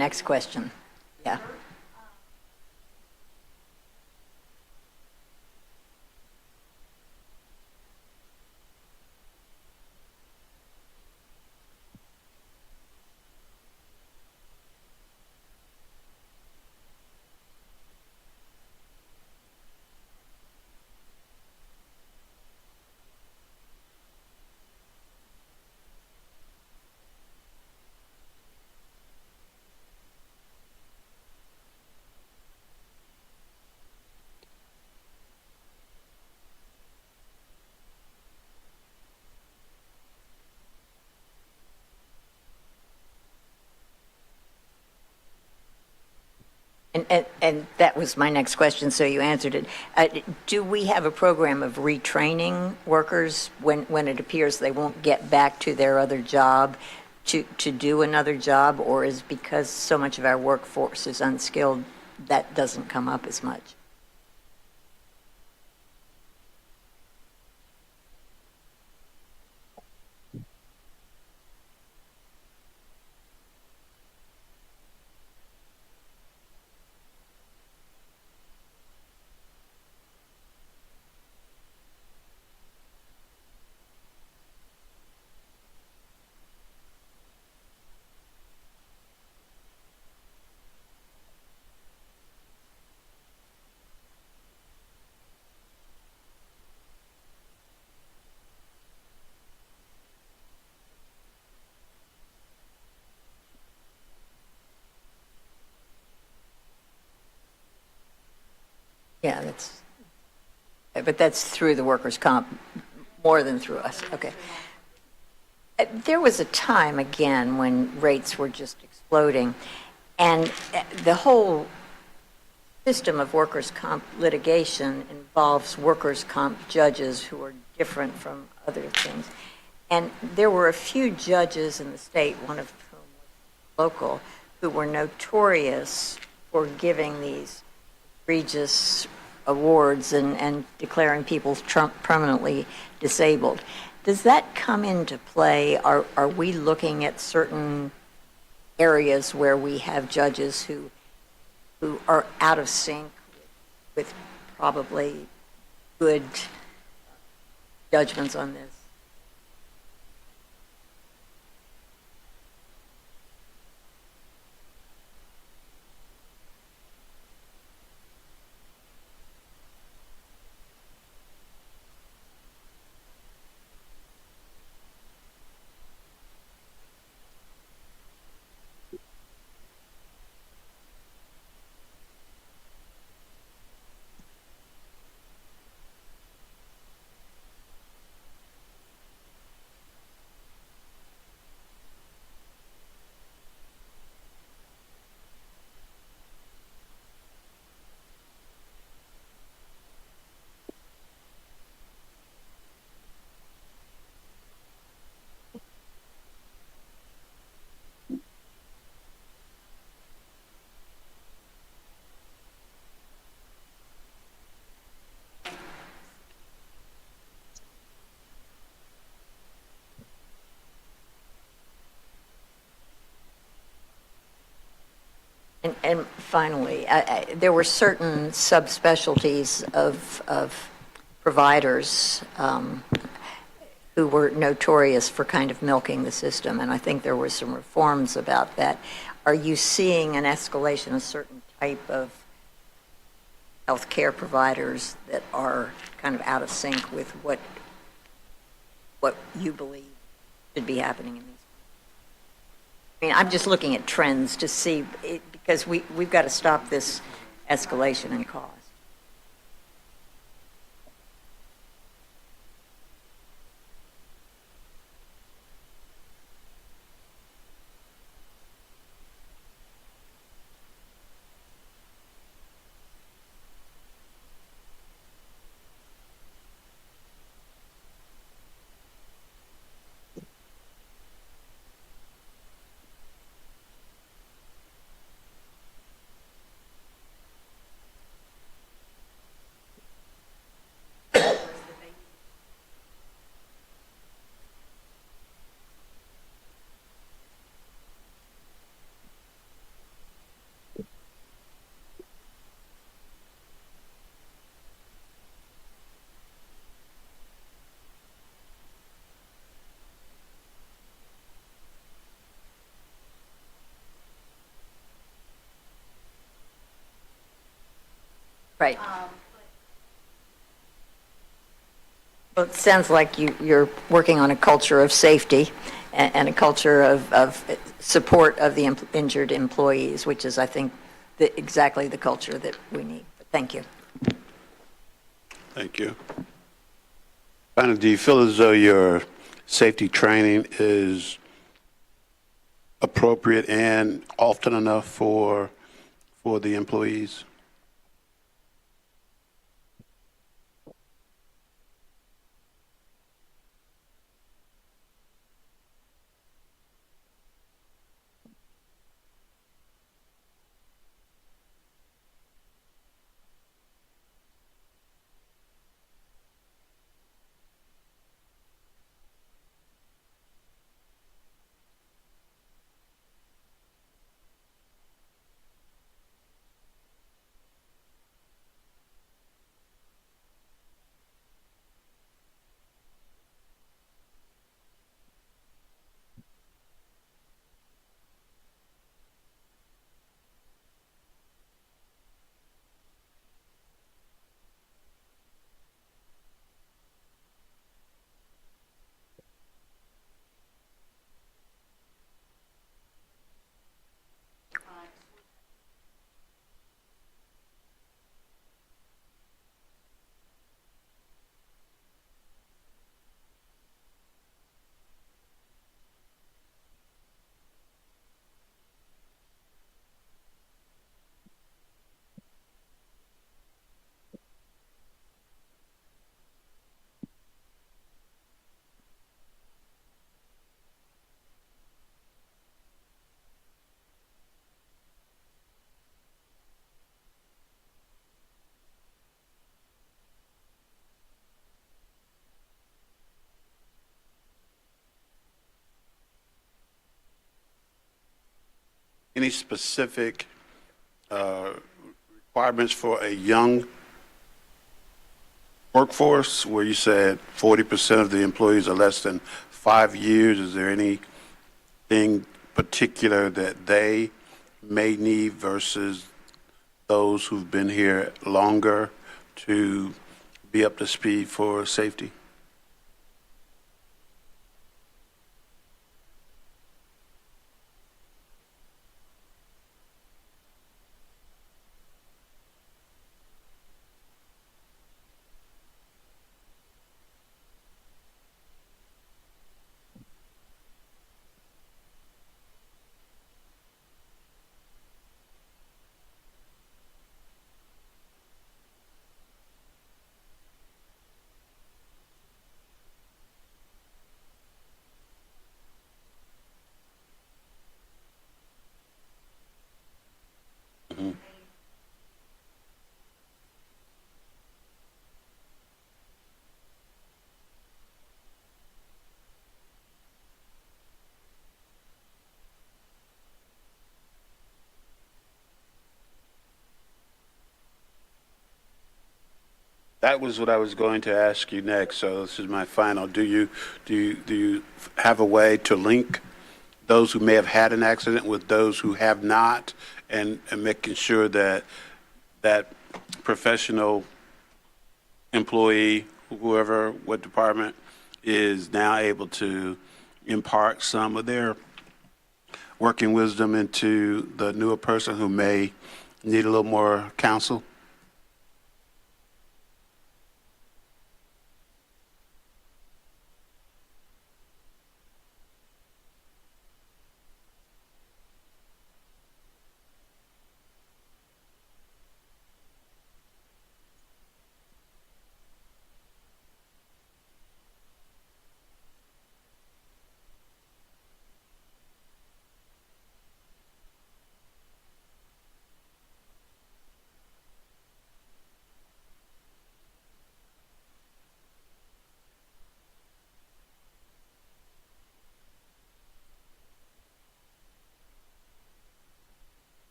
next question. Yeah. And that was my next question, so you answered it. Do we have a program of retraining workers when it appears they won't get back to their other job to do another job, or is because so much of our workforce is unskilled, that doesn't come up as much? Yeah, but that's through the workers' comp more than through us. Okay. There was a time, again, when rates were just exploding, and the whole system of workers' comp litigation involves workers' comp judges who are different from other things. And there were a few judges in the state, one of whom was local, who were notorious for giving these egregious awards and declaring people permanently disabled. Does that come into play? Are we looking at certain areas where we have judges who are out of sync with probably good judgments on this? And finally, there were certain subspecialties of providers who were notorious for kind of milking the system, and I think there were some reforms about that. Are you seeing an escalation of certain type of healthcare providers that are kind of out of sync with what you believe should be happening in these? I mean, I'm just looking at trends to see, because we've got to stop this escalation in cost. Right. Well, it sounds like you're working on a culture of safety and a culture of support of the injured employees, which is, I think, exactly the culture that we need. But thank you.
Thank you. Finally, do you feel as though your safety training is appropriate and often enough for the employees? Any specific requirements for a young workforce where you said 40% of the employees are less than 5 years? Is there anything particular that they may need versus those who've been here longer to be up to speed for safety? That was what I was going to ask you next, so this is my final. Do you have a way to link those who may have had an accident with those who have not, and making sure that that professional employee, whoever, what department, is now able to impart some of their working wisdom into the newer person who may need a little more counsel?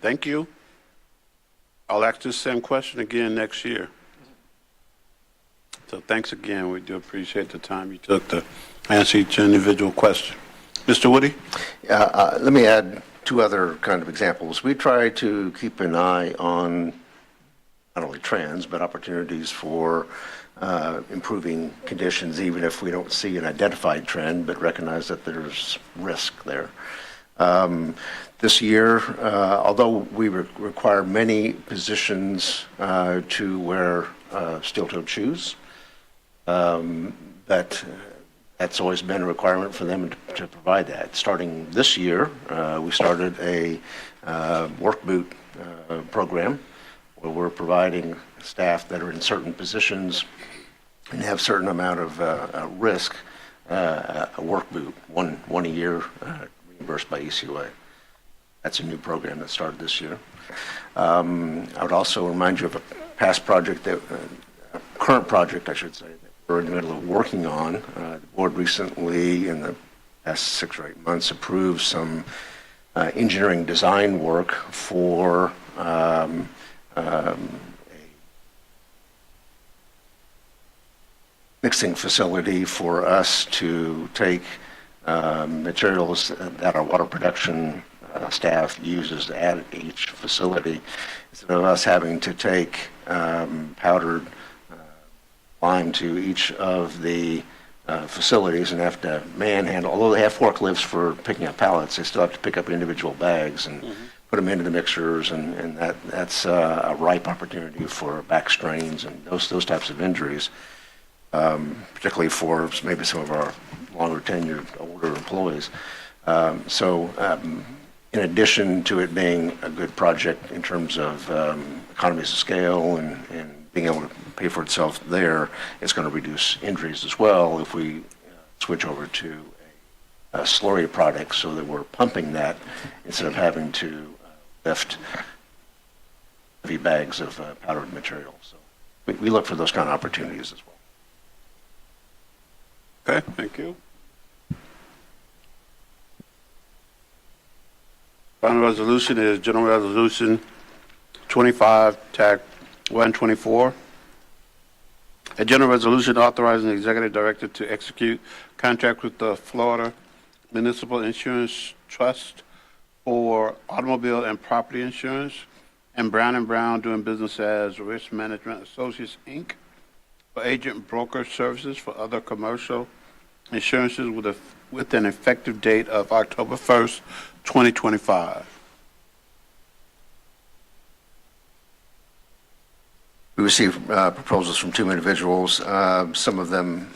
Thank you. I'll ask this same question again next year. So thanks again. We do appreciate the time you took to answer each individual question. Mr. Woody?
Let me add two other kind of examples. We try to keep an eye on not only trends, but opportunities for improving conditions, even if we don't see an identified trend, but recognize that there's risk there. This year, although we require many positions to wear steel-toed shoes, but that's always been a requirement for them to provide that. Starting this year, we started a work boot program where we're providing staff that are in certain positions and have certain amount of risk, a work boot, one a year, reimbursed by ECUA. That's a new program that started this year. I would also remind you of a past project a current project, I should say, that we're in the middle of working on. The board recently, in the past 6 or 8 months, approved some engineering design work for a mixing facility for us to take materials that our water production staff uses at each facility, instead of us having to take powdered lime to each of the facilities and have to manhandle. Although they have forklifts for picking up pallets, they still have to pick up individual bags and put them into the mixers, and that's a ripe opportunity for back strains and those types of injuries, particularly for maybe some of our longer tenured, older employees. In addition to it being a good project in terms of economies of scale and being able to pay for itself there, it's going to reduce injuries as well if we switch over to a slurry product so that we're pumping that instead of having to lift heavy bags of powdered material. So we look for those kind of opportunities as well.
Okay, thank you. Final resolution is General Resolution 25-124. A general resolution authorizing the executive director to execute contract with the Florida Municipal Insurance Trust for automobile and property insurance, and Brown & Brown doing business as Risk Management Associates, Inc., for agent broker services for other commercial insurances with an effective date of October 1st, 2025.
We received proposals from 2 individuals. Some of them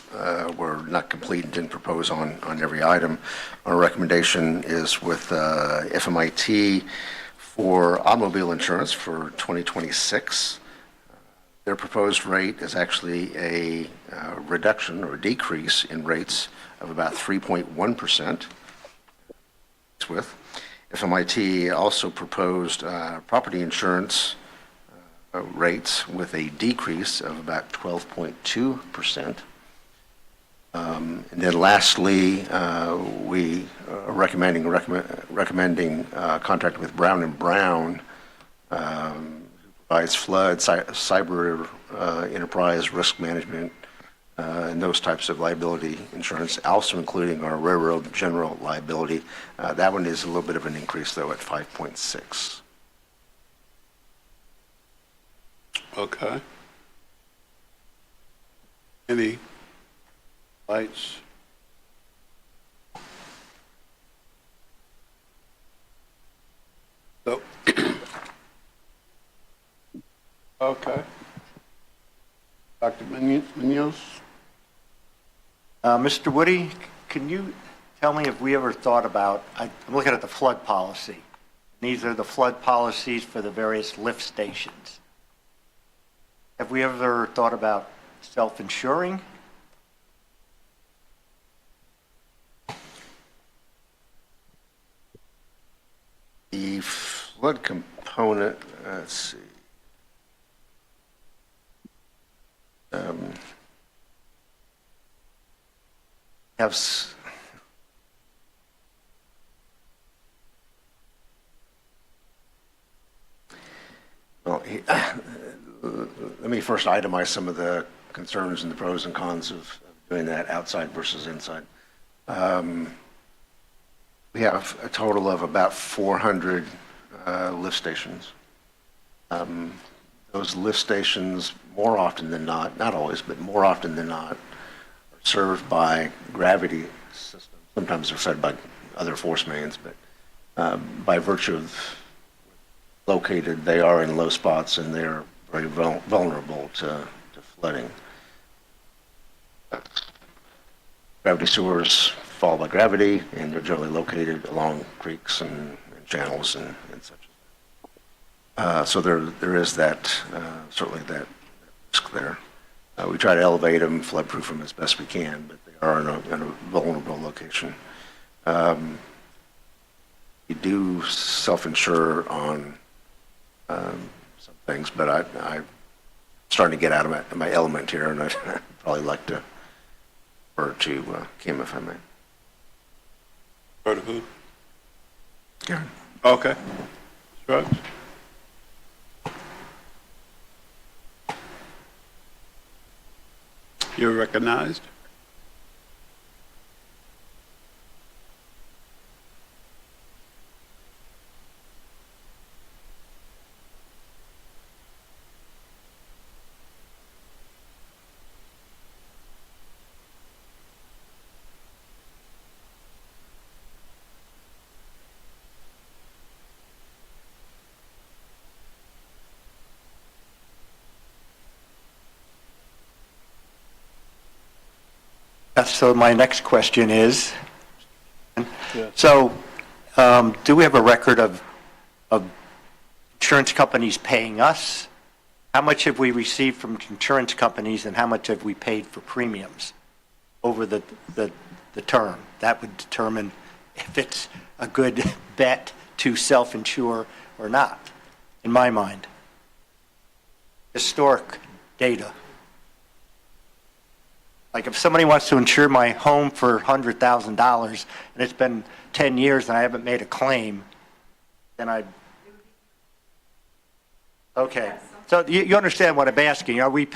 were not complete and didn't propose on every item. Our recommendation is with FMIT for automobile insurance for 2026. Their proposed rate is actually a reduction or decrease in rates of about 3.1%. With FMIT also proposed property insurance rates with a decrease of about 12.2%. And then lastly, we are recommending contract with Brown & Brown, who provides flood, cyber enterprise risk management, and those types of liability insurance, also including our railroad general liability. That one is a little bit of an increase, though, at 5.6.
Okay. Any lights? So, okay. Dr. Munoz?
Mr. Woody, can you tell me if we ever thought about, I'm looking at the flood policy. These are the flood policies for the various lift stations. Have we ever thought about self-insuring?
The flood component, let's see. first itemize some of the concerns and the pros and cons of doing that outside versus inside. We have a total of about 400 lift stations. Those lift stations, more often than not always, but more often than not, are served by gravity systems. Sometimes they're fed by other force mains, but by virtue of located, they are in low spots and they're very vulnerable to flooding. Gravity sewers fall by gravity, and they're generally located along creeks and channels and such. So there is that, certainly that risk there. We try to elevate them, flood-proof them as best we can, but they are in a vulnerable location. You do self-insure on some things, but I'm starting to get out of my element here, and I'd probably like to refer to Kim, if I may.
Go to who?
Karen.
Okay. Scruggs? You're recognized.
So my next question is, so do we have a record of insurance companies paying us? How much have we received from insurance companies and how much have we paid for premiums over the term? That would determine if it's a good bet to self-insure or not, in my mind. Historic data. Like if somebody wants to insure my home for $100,000 and it's been 10 years and I haven't made a claim, then okay. So you understand what I'm asking. Are we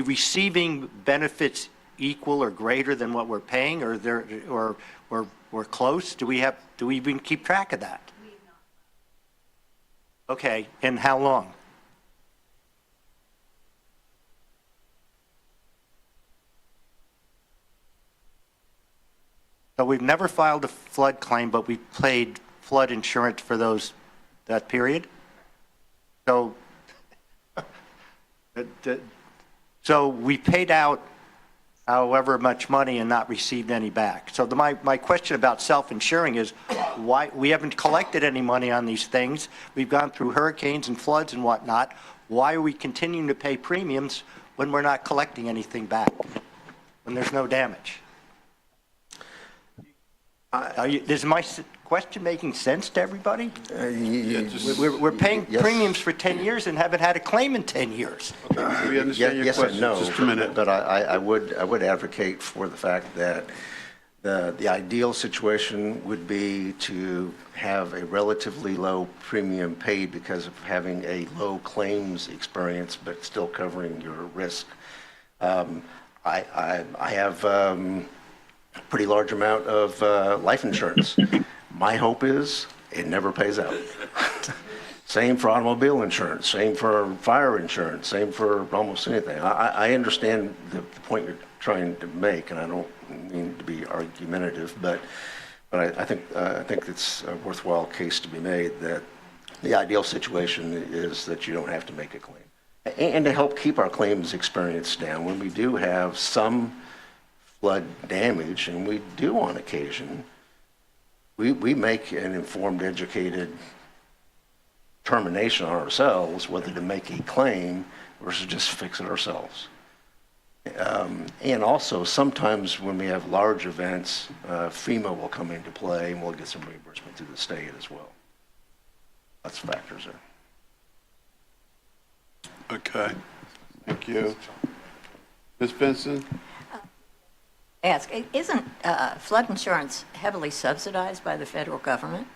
receiving benefits equal or greater than what we're paying, or we're close? Do we even keep track of that? Okay, and how long? So we've never filed a flood claim, but we paid flood insurance for that period? So, so we paid out however much money and not received any back. So my question about self-insuring is why we haven't collected any money on these things. We've gone through hurricanes and floods and whatnot. Why are we continuing to pay premiums when we're not collecting anything back, when there's no damage? Is my question making sense to everybody? We're paying premiums for 10 years and haven't had a claim in 10 years.
Okay, we understand your
yes
question.
and no,
Just a minute.
but I would advocate for the fact that the ideal situation would be to have a relatively low premium paid because of having a low claims experience, but still covering your risk. I have pretty large amount of life insurance. My hope is it never pays out. Same for automobile insurance, same for fire insurance, same for almost anything. I understand the point you're trying to make, and I don't mean to be argumentative, but I think it's a worthwhile case to be made that the ideal situation is that you don't have to make a claim. And to help keep our claims experience down, when we do have some flood damage, and we do on occasion, we make an informed, educated determination on ourselves whether to make a claim versus just fix it ourselves. And also, sometimes when we have large events, FEMA will come into play and we'll get some reimbursement through the state as well. That's factors there.
Okay, thank you. Ms. Benson?
Ask, isn't flood insurance heavily subsidized by the federal government?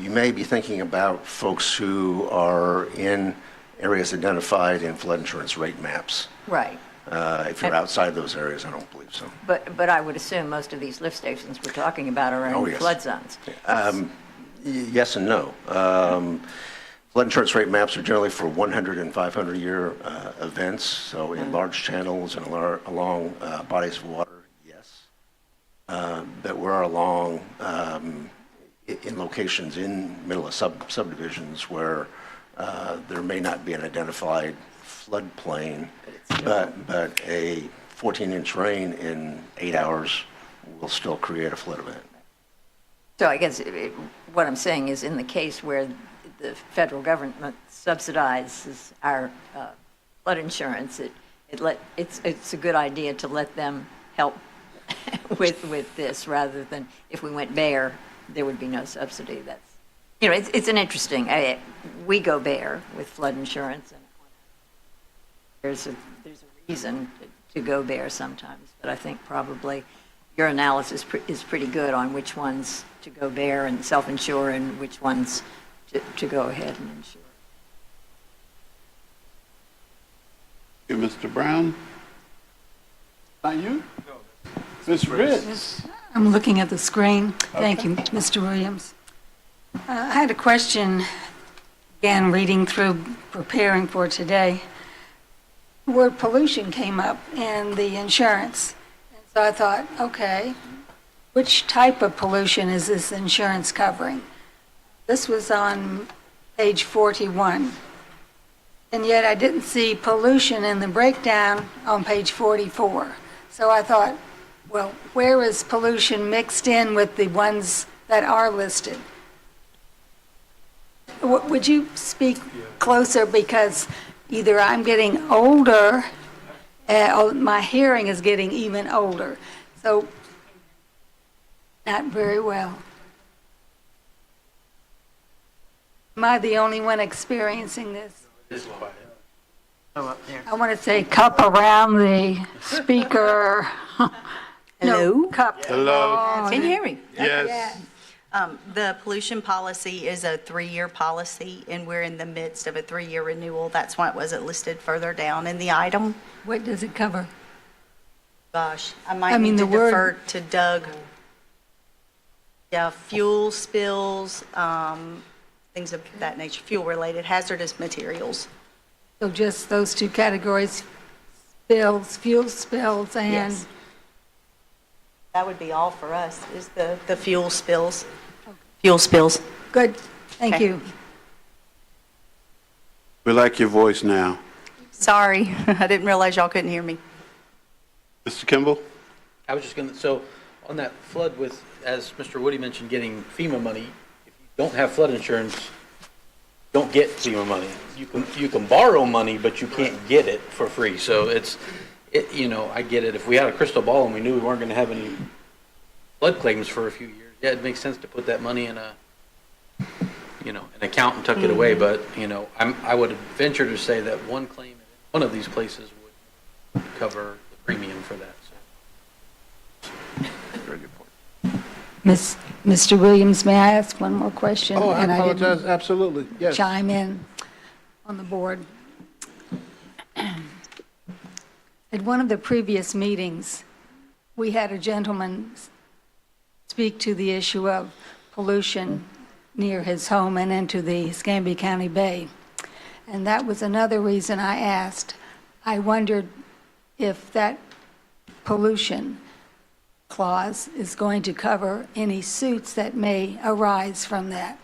you may be thinking about folks who are in areas identified in flood insurance rate maps.
Right.
If you're outside those areas, I don't believe so.
But I would assume most of these lift stations we're talking about are
Oh,
in
yes.
flood zones.
Yes and no. Flood insurance rate maps are generally for 100 and 500-year events, so in large channels and along bodies of water, yes. But we're along in locations in middle of subdivisions where there may not be an identified floodplain, but a 14-inch rain in 8 hours will still create a flood event.
So I guess what I'm saying is in the case where the federal government subsidizes our flood insurance, it's a good idea to let them help with this rather than if we went bare, there would be no subsidy. That's, it's an interesting, we go bare with flood insurance, and there's a reason to go bare sometimes, but I think probably your analysis is pretty good on which ones to go bare and self-insure and which ones to go ahead and insure.
Okay, Mr. Brown? Not you? Ms. Ritz?
I'm looking at the screen. Thank you, Mr. Williams. I had a question, again, reading through, preparing for today. The word pollution came up in the insurance. And so I thought, okay, which type of pollution is this insurance covering? This was on page 41. And yet I didn't see pollution in the breakdown on page 44. So I thought, well, where is pollution mixed in with the ones that are listed? Would you speak closer, because either I'm getting older, or my hearing is getting even older, so not very well. Am I the only one experiencing this? I want to say cup around the speaker.
Hello?
No, cup.
Hello?
Can you hear me?
Yes.
The pollution policy is a 3-year policy, and we're in the midst of a 3-year renewal. That's why it wasn't listed further down in the item.
What does it cover?
Gosh, I might need to defer to Doug. Yeah, fuel spills, things of that nature, fuel-related hazardous materials.
So just those two categories, spills, fuel spills, and...
Yes. That would be all for us, is the fuel spills. Fuel spills.
Good, thank
Okay.
you.
We like your voice now.
Sorry, I didn't realize y'all couldn't hear me.
Mr. Kimball?
I was just going to, so on that flood with, as Mr. Woody mentioned, getting FEMA money, if you don't have flood insurance, you don't get FEMA money. You can borrow money, but you can't get it for free. So I get it. If we had a crystal ball and we knew we weren't going to have any flood claims for a few years, yeah, it makes sense to put that money in an account and tuck it away. But, I would venture to say that one claim in one of these places would cover the premium for that. So.
Very good point.
Mr. Williams, may I ask one more question?
Oh, I
And
apologize.
didn't
Absolutely. Yes.
chime in on the board. At one of the previous meetings, we had a gentleman speak to the issue of pollution near his home and into the Escambia County Bay. And that was another reason I asked. I wondered if that pollution clause is going to cover any suits that may arise from that.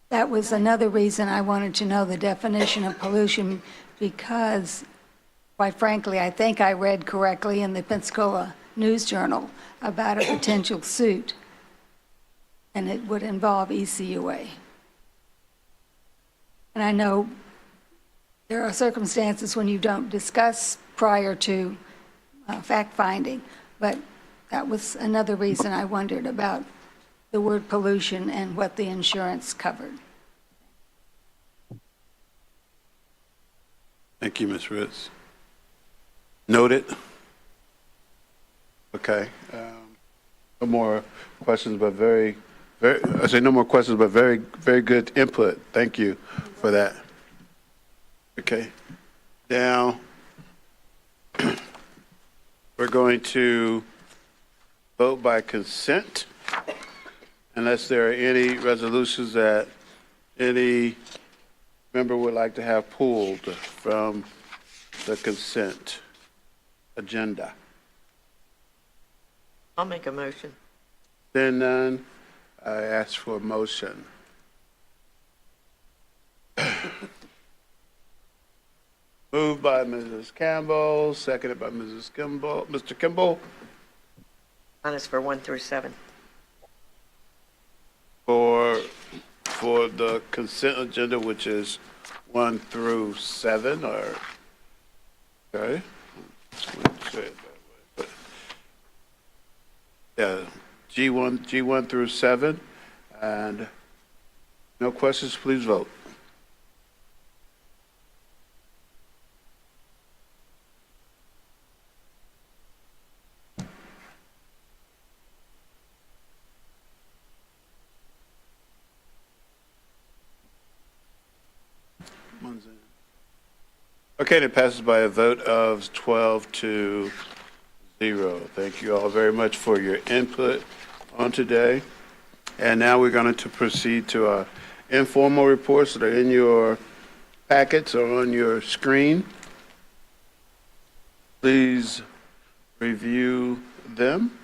That was another reason I wanted to know the definition of pollution, because, quite frankly, I think I read correctly in the Pensacola News Journal about a potential suit, and it would involve ECUA. And I know there are circumstances when you don't discuss prior to fact-finding, but that was another reason I wondered about the word pollution and what the insurance covered.
Thank you, Ms. Ritz. Noted. Okay. No more questions, but very I say no more questions, but very, very good input. Thank you for that. Okay. Now, we're going to vote by consent unless there are any resolutions that any member would like to have pulled from the consent agenda.
I'll make a motion.
Then none, I ask for a motion. Moved by Mrs. Campbell, seconded by Mrs. Kimball. Mr. Kimball,
Mine is for 1 through 7.
for the consent agenda, which is 1 through 7, or, okay? Let's say it that way. Yeah, G1 through 7, and no questions, please vote. Okay, and it passes by a vote of 12 to 0. Thank you all very much for your input on today. And now we're going to proceed to our informal reports that are in your packets or on your screen. Please review them.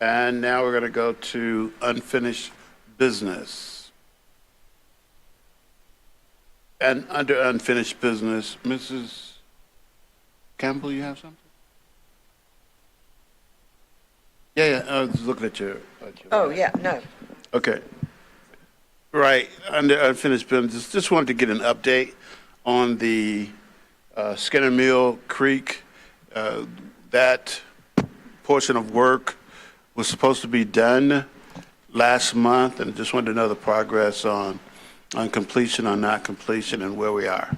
And now we're going to go to unfinished business. And under unfinished business, Mrs. Campbell, you have something? Yeah, I was looking at your.
Oh, yeah, no.
Okay. Right, under unfinished business, just wanted to get an update on the Skinner Mill Creek. That portion of work was supposed to be done last month, and just wanted to know the progress on completion or not completion and where we are.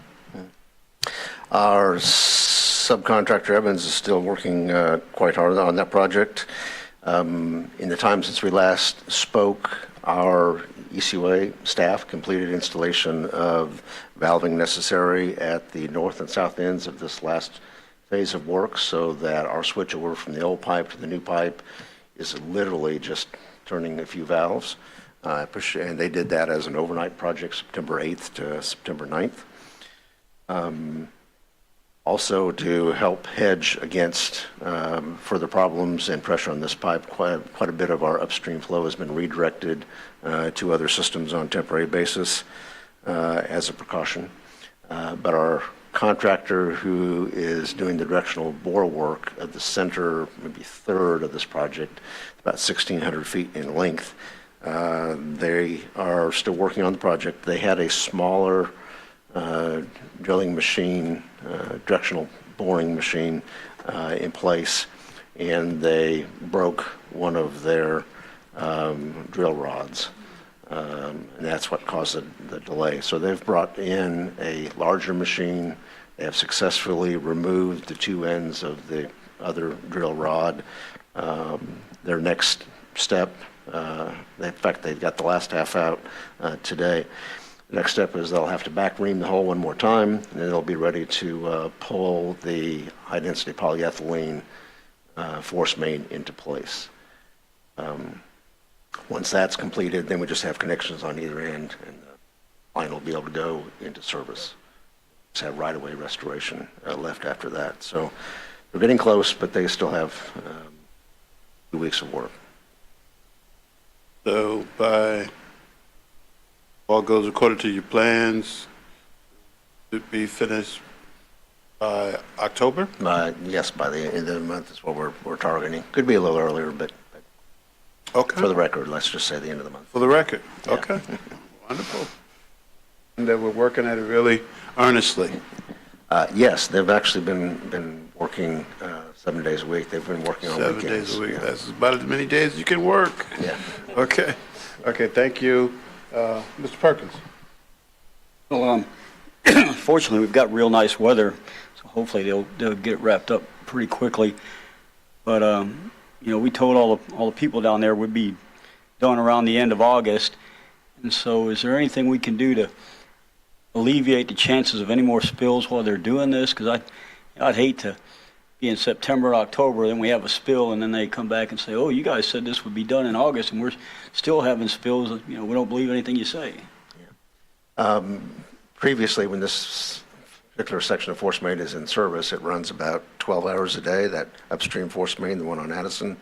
Our subcontractor Evans is still working quite hard on that project. In the time since we last spoke, our ECUA staff completed installation of valving necessary at the north and south ends of this last phase of work, so that our switchover from the old pipe to the new pipe is literally just turning a few valves. And they did that as an overnight project, September 8th to September 9th. Also, to help hedge against further problems and pressure on this pipe, quite a bit of our upstream flow has been redirected to other systems on a temporary basis as a precaution. But our contractor who is doing the directional bore work of the center, maybe third of this project, about 1,600 feet in length, they are still working on the project. They had a smaller drilling machine, directional boring machine in place, and they broke one of their drill rods. And that's what caused the delay. So they've brought in a larger machine. They have successfully removed the two ends of the other drill rod. Their next step, in fact, they've got the last half out today. The next step is they'll have to back ream the hole one more time, and then they'll be ready to pull the high-density polyethylene force main into place. Once that's completed, then we just have connections on either end, and the line will be able to go into service. Just have right-of-way restoration left after that. So they're getting close, but they still have 2 weeks of work.
So by all goes according to your plans, to be finished by October?
Yes, by the end of the month is what we're targeting. Could be a little earlier, but
okay.
For the record, let's just say the end of the month.
For the record,
Yeah.
okay. Wonderful. And that we're working at it really earnestly.
Yes, they've actually been working 7 days a week. They've been working on
7
weekends.
days a week.
Yeah.
That's about as many days as you can work.
Yeah.
Okay. Okay, thank you. Mr. Perkins.
Well, fortunately, we've got real nice weather, so hopefully they'll get it wrapped up pretty quickly. But we told all the people down there we'd be done around the end of August. And so is there anything we can do to alleviate the chances of any more spills while they're doing this? Because I'd hate to be in September, October, then we have a spill, and then they come back and say, oh, you guys said this would be done in August, and we're still having spills. We don't believe anything you say.
Previously, when this particular section of force main is in service, it runs about 12 hours a day, that upstream force main, the one on Addison.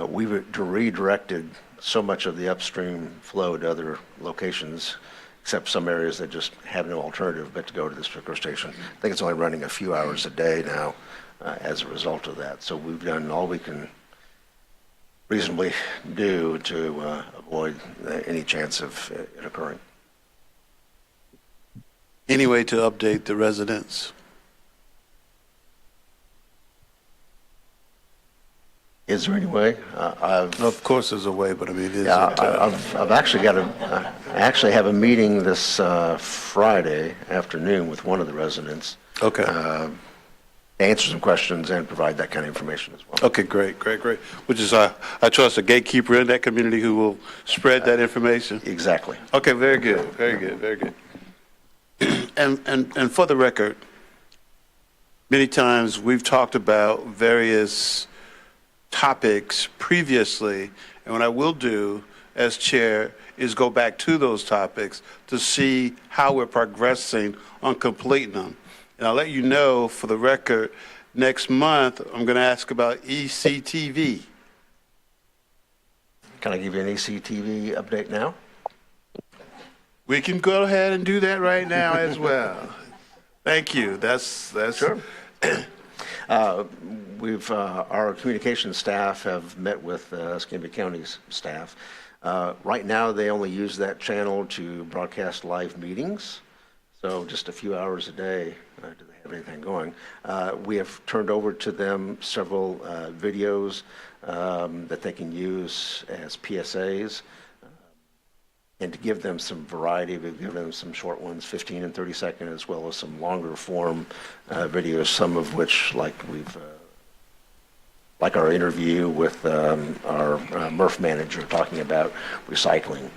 We redirected so much of the upstream flow to other locations, except some areas that just have no alternative but to go to this particular station. I think it's only running a few hours a day now as a result of that. So we've done all we can reasonably do to avoid any chance of it occurring.
Any way to update the residents?
Is there any way?
Of course there's a way, but I mean,
I've actually got I actually have a meeting this Friday afternoon with one of the residents.
Okay.
To answer some questions and provide that kind of information as well.
Okay, great. Which is, I trust a gatekeeper in that community who will spread that information.
Exactly.
Okay, very good. And for the record, many times we've talked about various topics previously, and what I will do as chair is go back to those topics to see how we're progressing on completing them. And I'll let you know, for the record, next month I'm going to ask about ECTV.
Can I give you an ECTV update now?
We can go ahead and do that right now as well. Thank you. That's
sure. Our communications staff have met with Escambia County's staff. Right now, they only use that channel to broadcast live meetings, so just a few hours a day. Do they have anything going? We have turned over to them several videos that they can use as PSAs. And to give them some variety, we've given them some short ones, 15 and 30 second, as well as some longer form videos, some of which, like our interview with our MRF manager talking about recycling.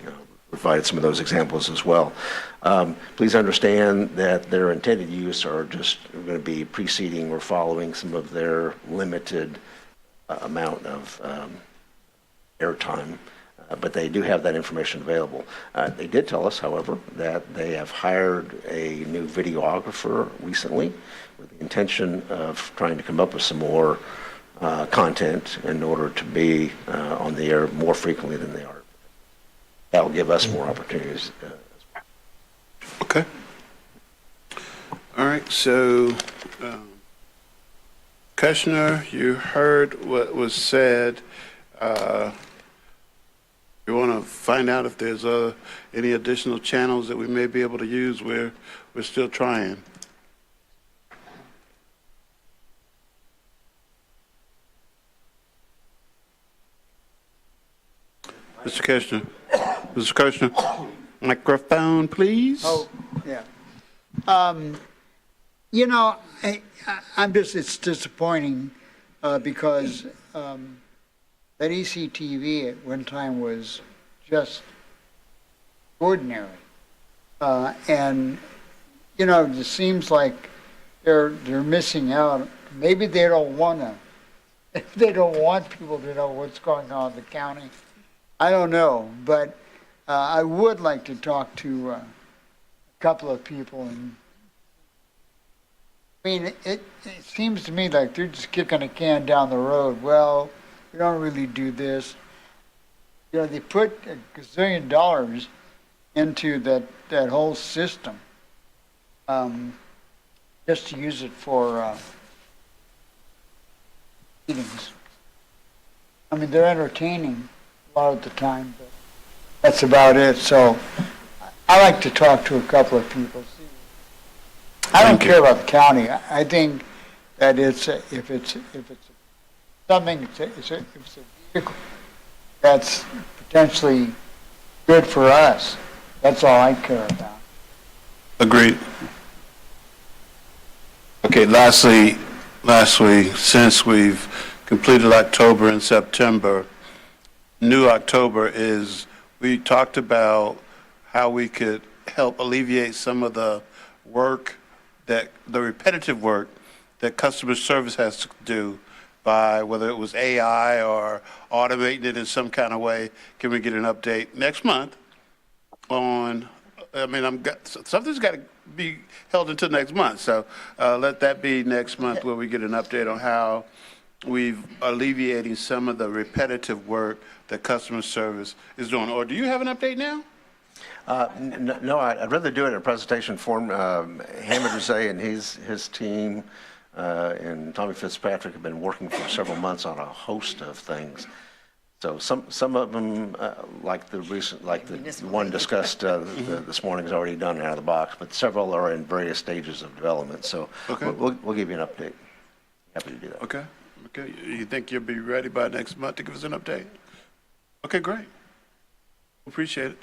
Provided some of those examples as well. Please understand that their intended use are just going to be preceding or following some of their limited amount of airtime. But they do have that information available. They did tell us, however, that they have hired a new videographer recently with the intention of trying to come up with some more content in order to be on the air more frequently than they are. That'll give us more opportunities.
Okay. All right, so Kushner, you heard what was said. You want to find out if there's any additional channels that we may be able to use where we're still trying. Mr. Kushner, microphone, please.
Oh, yeah. It's disappointing because that ECTV at one time was just ordinary. And, it seems like they're missing out. Maybe they don't want people to know what's going on in the county. I don't know, but I would like to talk to a couple of people. And I mean, it seems to me like they're just kicking a can down the road. Well, we don't really do this. They put $1 gazillion into that whole system just to use it for meetings. I mean, they're entertaining a lot of the time, but that's about it. So I like to talk to a couple of people. I don't care about the county. I think that if it's something, if it's a vehicle that's potentially good for us, that's all I care about.
Agreed. Okay, lastly, since we've completed October and September, new October is we talked about how we could help alleviate some of the repetitive work that customer service has to do by whether it was AI or automating it in some kind of way. Can we get an update next month on, something's got to be held until next month. So let that be next month where we get an update on how we've alleviating some of the repetitive work that customer service is doing. Or do you have an update now?
No, I'd rather do it in a presentation form. Hamid Rizay and his team and Tommy Fitzpatrick have been working for several months on a host of things. So some of them, like the one discussed this morning, is already done out of the box, but several are in various stages of development. So
Okay.
we'll give you an update. Happy to do that.
Okay. You think you'll be ready by next month to give us an update? Okay, great. Appreciate it.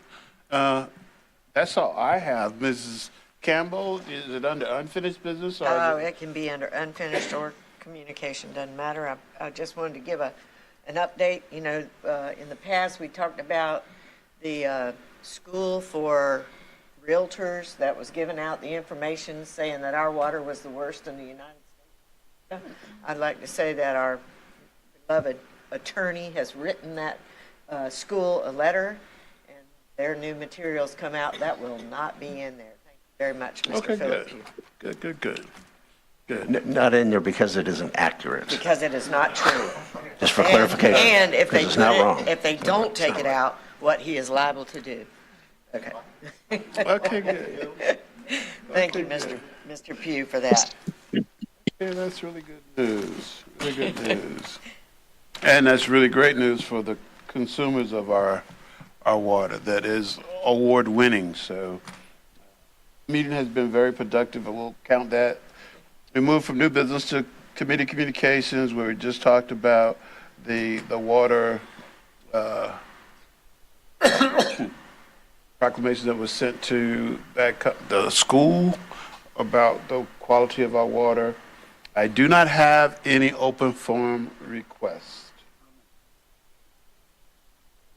That's all I have. Mrs. Campbell, is it under unfinished business? Or
Oh, it can be under unfinished or communication, doesn't matter. I just wanted to give an update. You know, in the past, we talked about the school for realtors that was giving out the information saying that our water was the worst in the United States. I'd like to say that our beloved attorney has written that school a letter, and their new materials come out. That will not be in there. Thank you very much, Mr.
Okay,
Phillip.
good.
Not in there because it isn't accurate.
Because it is not true.
Just for clarification.
And if they
it's not wrong.
if they don't take it out, what he is liable to do. Okay.
Okay, good.
Thank you, Mr. Pugh, for that.
Yeah, that's really good news. Really good news. And that's really great news for the consumers of our water that is award winning. So meeting has been very productive, and we'll count that. We moved from new business to committee communications, where we just talked about the water proclamation that was sent to the school about the quality of our water. I do not have any open forum requests.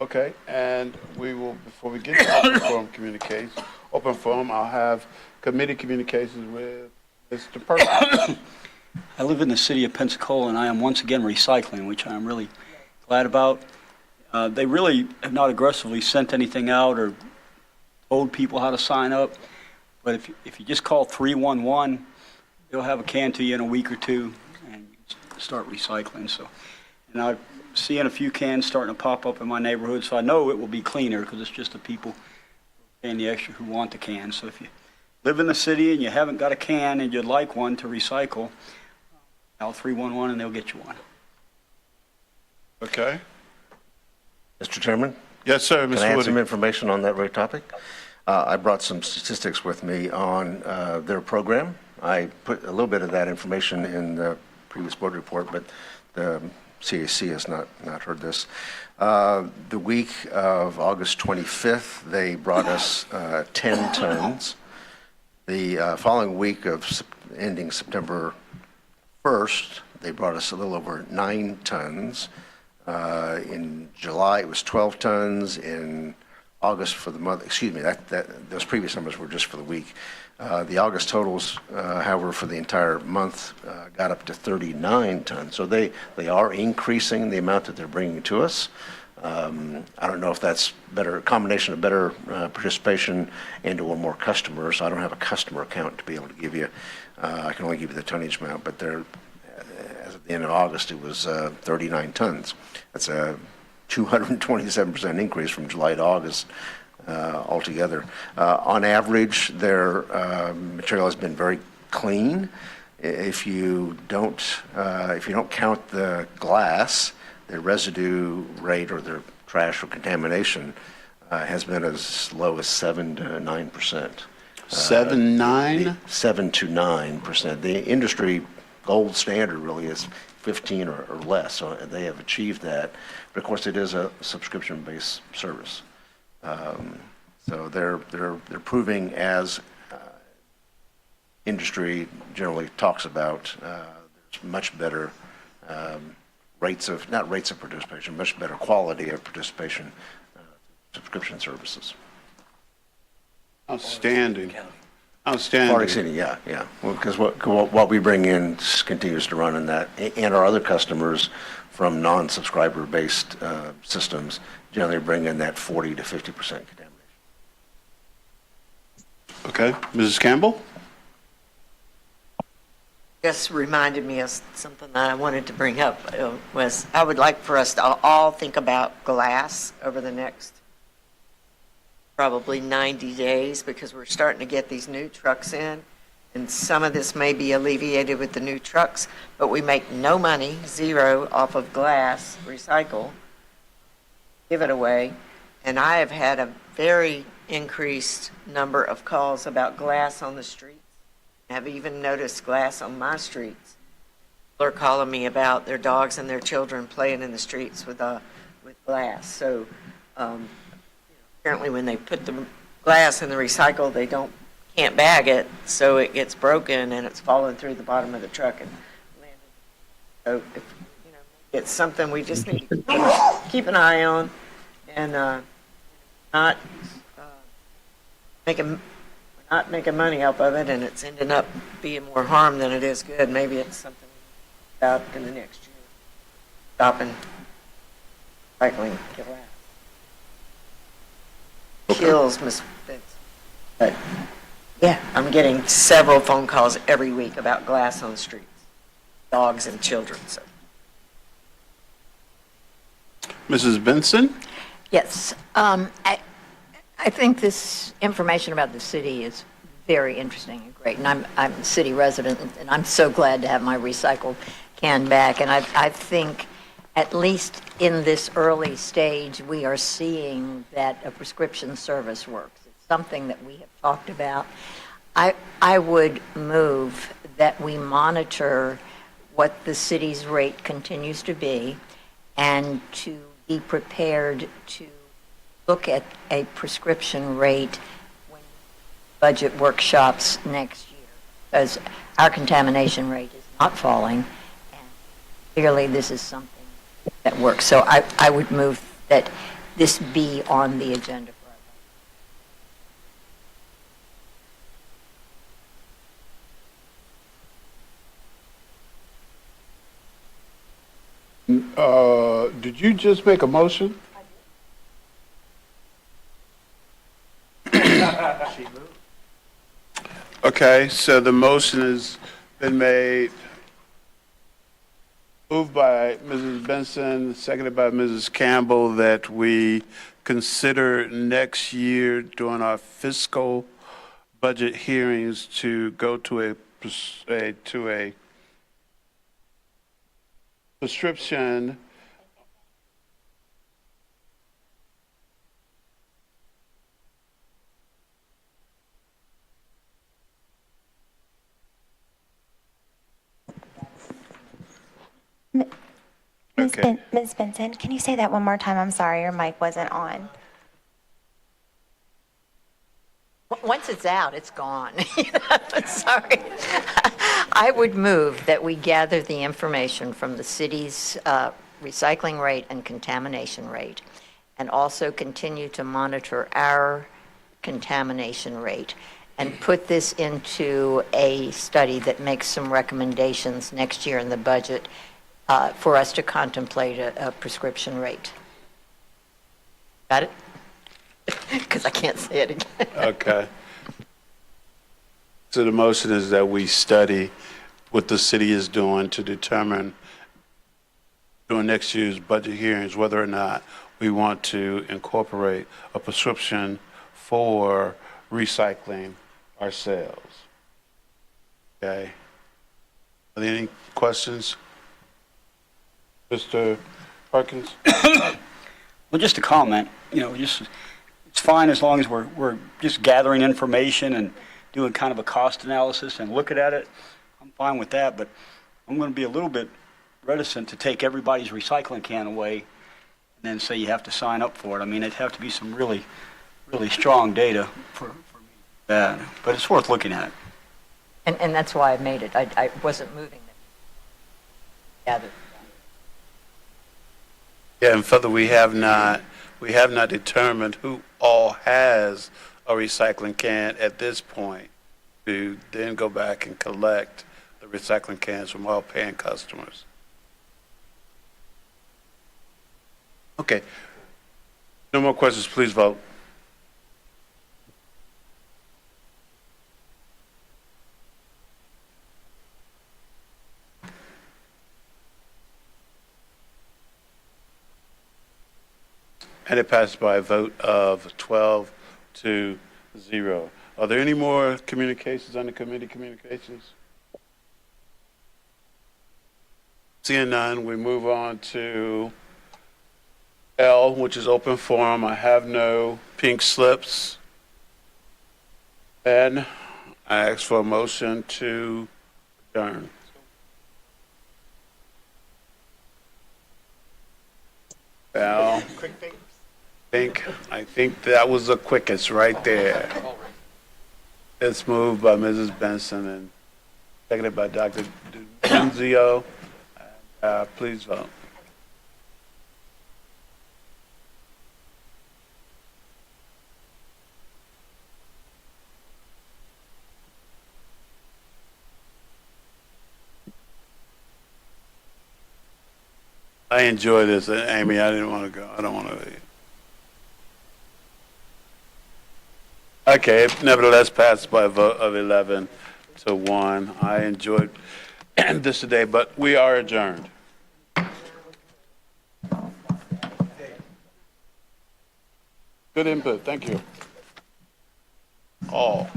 Okay, and we will, before we get to open forum, I'll have committee communications with Mr. Perkins.
I live in the city of Pensacola, and I am once again recycling, which I'm really glad about. They really have not aggressively sent anything out or told people how to sign up, but if you just call 311, they'll have a can to you in a week or two, and you can start recycling. So, and I'm seeing a few cans starting to pop up in my neighborhood, so I know it will be cleaner because it's just the people paying the extra who want the can. So if you live in the city and you haven't got a can and you'd like one to recycle, dial 311 and they'll get you one.
Okay.
Mr. Chairman?
Yes, sir, Mr.
Can I add
Woody?
some information on that very topic? I brought some statistics with me on their program. I put a little bit of that information in the previous board report, but the CAC has not heard this. The week of August 25th, they brought us 10 tons. The following week of ending September 1st, they brought us a little over 9 tons. In July, it was 12 tons. In August for the month, excuse me, those previous numbers were just for the week. The August totals, however, for the entire month got up to 39 tons. So they are increasing the amount that they're bringing to us. I don't know if that's a combination of better participation and or more customers. I don't have a customer count to be able to give you. I can only give you the tonnage amount, but as of the end of August, it was 39 tons. That's a 227% increase from July to August altogether. On average, their material has been very clean. If you don't count the glass, their residue rate or their trash or contamination has been as low as 7 to 9%. 7 to 9%. The industry gold standard really is 15 or less, so they have achieved that. But of course, it is a subscription-based service. So they're proving, as industry generally talks about, there's much better not rates of participation, much better quality of participation, subscription services.
Outstanding.
Far
Outstanding.
exceeding, yeah. Well, because what we bring in continues to run in that, and our other customers from non-subscriber-based systems generally bring in that 40 to 50% contamination.
Okay, Mrs. Campbell?
Just reminded me of something that I wanted to bring up, was I would like for us to all think about glass over the next probably 90 days, because we're starting to get these new trucks in, and some of this may be alleviated with the new trucks, but we make no money, zero, off of glass, recycle, give it away, and I have had a very increased number of calls about glass on the streets. I have even noticed glass on my streets. People are calling me about their dogs and their children playing in the streets with glass. So apparently when they put the glass in the recycle, they can't bag it, so it gets broken and it's falling through the bottom of the truck and landing. So if, it's something we just need to keep an eye on and not making money off of it, and it's ending up being more harm than it is good. Maybe it's something about in the next year. Stopping recycling glass. Kills Miss Vince. But yeah, I'm getting several phone calls every week about glass on the streets, dogs and children. So.
Mrs. Benson?
Yes. I think this information about the city is very interesting and great. And I'm a city resident, and I'm so glad to have my recycled can back. And I think, at least in this early stage, we are seeing that a prescription service works. It's something that we have talked about. I would move that we monitor what the city's rate continues to be, and to be prepared to look at a prescription rate when budget workshops next year, because our contamination rate is not falling, and clearly this is something that works. So I would move that this be on the agenda for
our Did you just make a motion? Okay, so the motion has been moved by Mrs. Benson, seconded by Mrs. Campbell, that we consider next year during our fiscal budget hearings to go to a prescription Okay.
Ms. Benson, can you say that one more time? I'm sorry, your mic wasn't on.
Once it's out, it's gone. Sorry. I would move that we gather the information from the city's recycling rate and contamination rate, and also continue to monitor our contamination rate, and put this into a study that makes some recommendations next year in the budget for us to contemplate a prescription rate. Got it? Because I can't say it again.
Okay. So the motion is that we study what the city is doing to determine during next year's budget hearings whether or not we want to incorporate a prescription for recycling ourselves. Okay. Are there any questions? Mr. Perkins?
Well, just a comment, it's fine as long as we're just gathering information and doing kind of a cost analysis and looking at it. I'm fine with that, but I'm going to be a little bit reticent to take everybody's recycling can away and then say you have to sign up for it. I mean, it'd have to be some really, really strong data for me that, but it's worth looking at.
And that's why I made it. I wasn't moving it. Gather.
Yeah, and further, we have not determined who all has a recycling can at this point to then go back and collect the recycling cans from all paying customers. Okay. No more questions, please vote. And it passed by a vote of 12 to 0. Are there any more communications under committee communications? Seeing none, we move on to L, which is open forum. I have no pink slips. And I ask for a motion to adjourn. Al, I think that was the quickest right there. It's moved by Mrs. Benson and seconded by Dr. Denzio. Please vote. I enjoy this, Amy. I didn't want to go. I don't want to leave. Okay, nevertheless passed by a vote of 11 to 1. I enjoyed this today, but we are adjourned. Good input. Thank you. All.